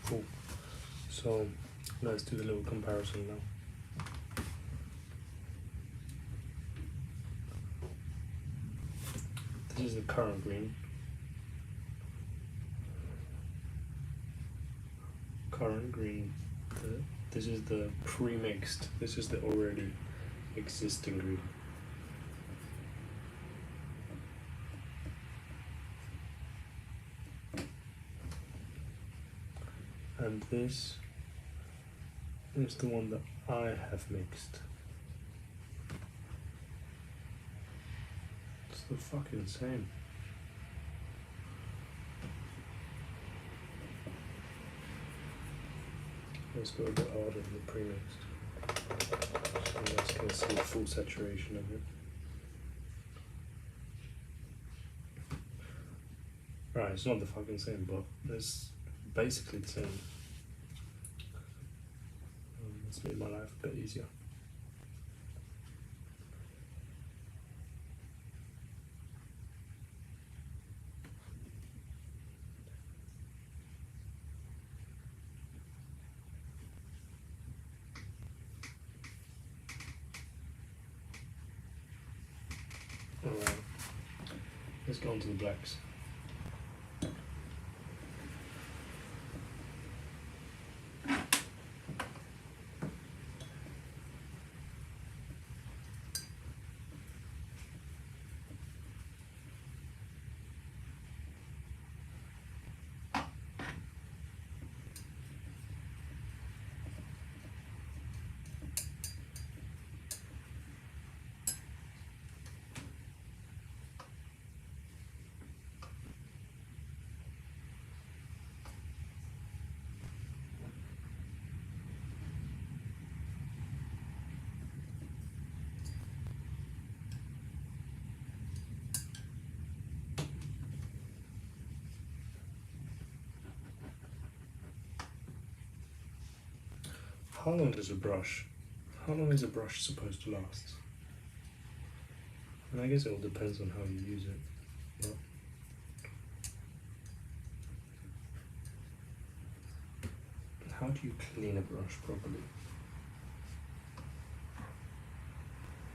Cool. So let's do the little comparison now. This is the current green. Current green. This is the pre-mixed. This is the already existing green. And this is the one that I have mixed. It's the fucking same. Let's go a bit harder than the pre-mixed, so you guys can see full saturation of it. Right, it's not the fucking same, but it's basically the same. Let's make my life a bit easier. Alright, let's go on to the blacks. How long is a brush supposed to last? And I guess it all depends on how you use it. But how do you clean a brush properly?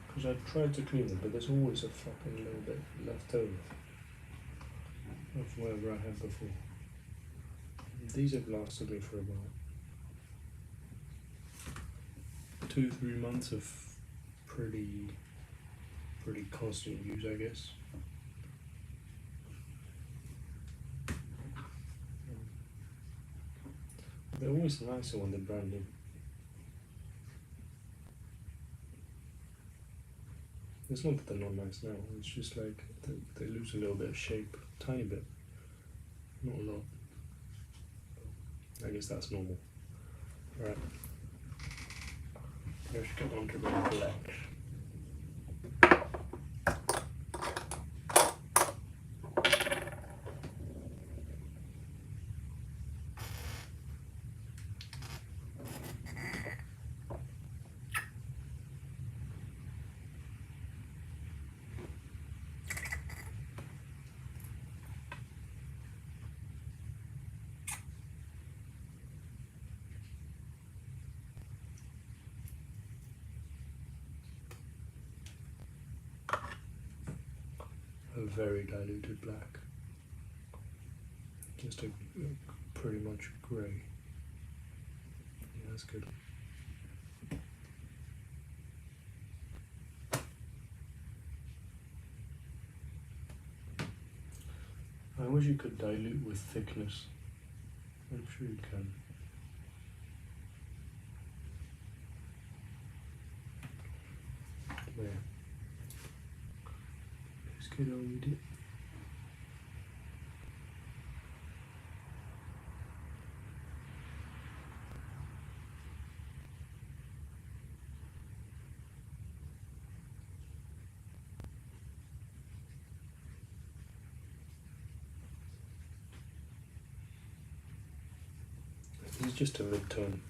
Because I've tried to clean it, but there's always a fucking little bit left over of whatever I had before. These have lasted me for about 2-3 months of pretty constant use, I guess. They're always nicer when they're brand new. It's not that they're not nice now, it's just like they lose a little bit of shape, tiny bit, not a lot. I guess that's normal. Right. Let's get on to the black. very diluted black. Just a pretty much grey. Yeah, that's good. I wish you could dilute with thickness. I'm sure you can. There. Just get on with it. This is just a mid-tone.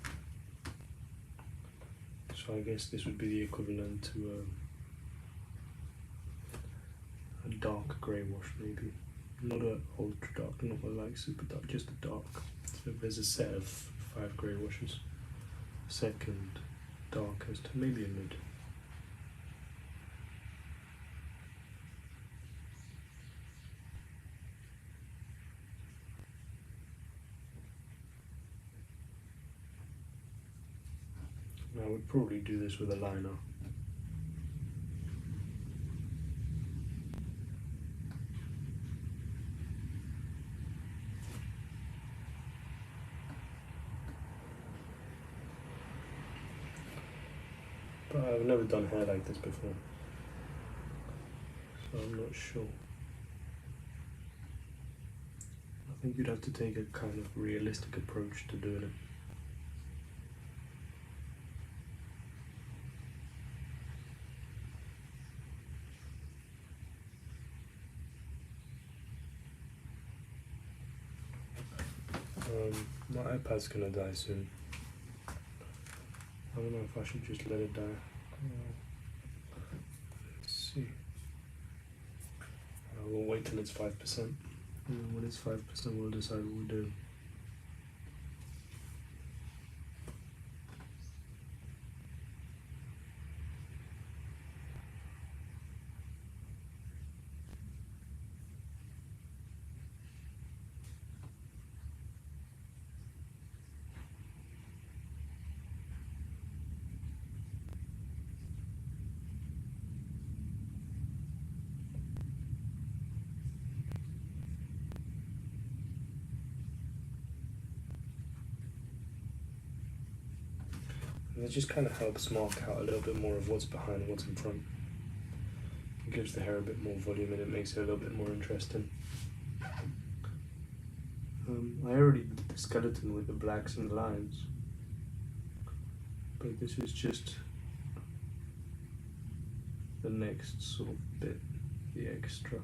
So I guess this would be the equivalent to a dark grey wash, maybe. Not a ultra dark, not a like super dark, just a dark. So there's a set of 5 grey washes. Second darkest, maybe a mid. I would probably do this with a liner. But I've never done hair like this before, so I'm not sure. I think you'd have to take a kind of realistic approach to doing it. My iPad's gonna die soon. I don't know if I should just let it die. Let's see. We'll wait till it's 5%. And when it's 5%, we'll decide what we do. And it just kind of helps mark out a little bit more of what's behind and what's in front. It gives the hair a bit more volume and it makes it a little bit more interesting. I already did the skeleton with the blacks and the lines, but this is just the next sort of bit, the extra.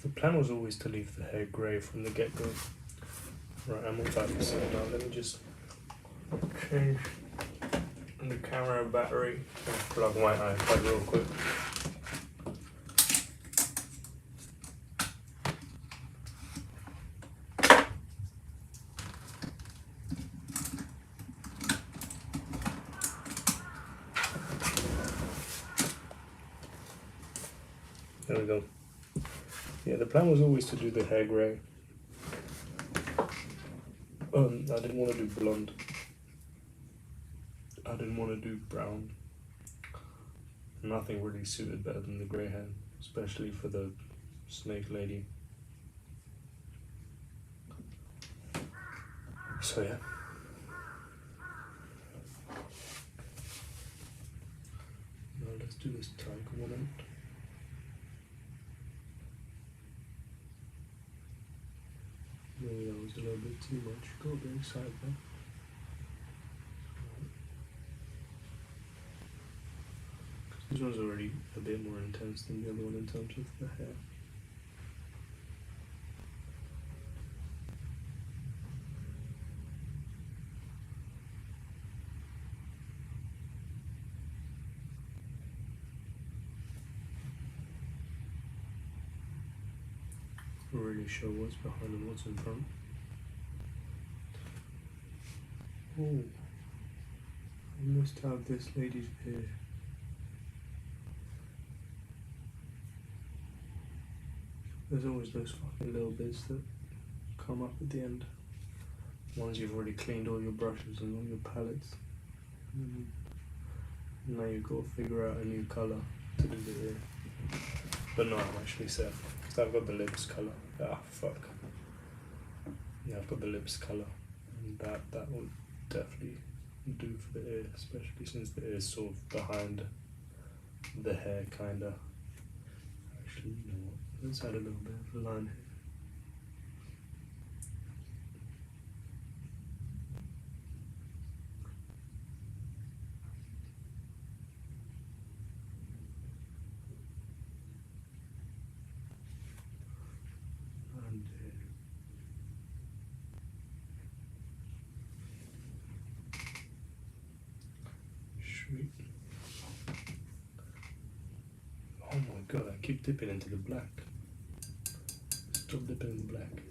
The plan was always to leave the hair grey from the get-go. Right, I'm on 5% now. Let me just change the camera battery and plug my iPad real quick. There we go. Yeah, the plan was always to do the hair grey. I didn't want to do blonde. I didn't want to do brown. Nothing really suited better than the grey hair, especially for the snake lady. So yeah. Now let's do this tiger one. Maybe that was a little bit too much. Got a bit excited there. This one's already a bit more intense than the other one in terms of the hair. Not really sure what's behind and what's in front. Oh, I must have this lady's ear. There's always those fucking little bits that come up at the end. Once you've already cleaned all your brushes and all your palettes. Now you've got to figure out a new colour to do the ear. But no, I'm actually set. Because I've got the lips colour. Ah, fuck. Yeah, I've got the lips colour. And that will definitely do for the ear. Especially since the ear is sort of behind the hair, kinda. Actually, you know what? Let's add a little bit of line here. And sweet. Oh my god, I keep dipping into the black. Stop dipping in the black.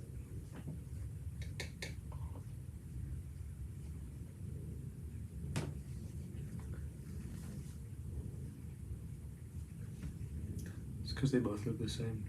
It's because they both look the same.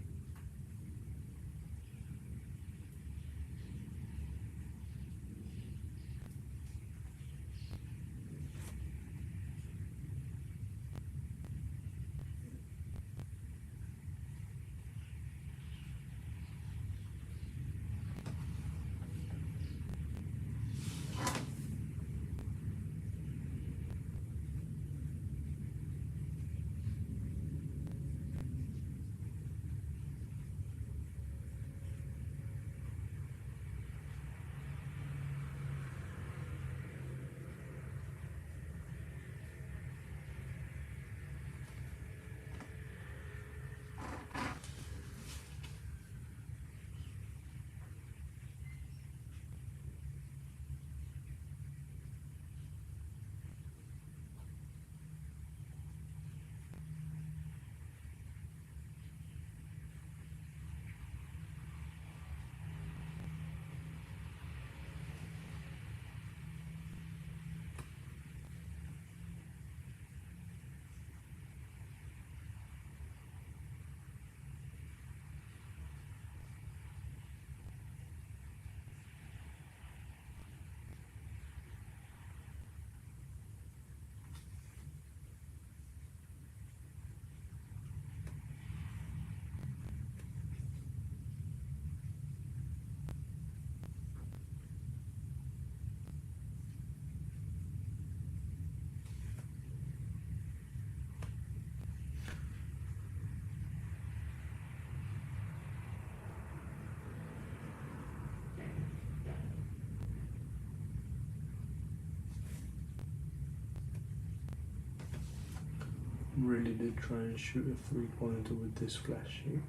Really did try and shoot a 3-pointer with this flash sheet.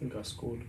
think I scored.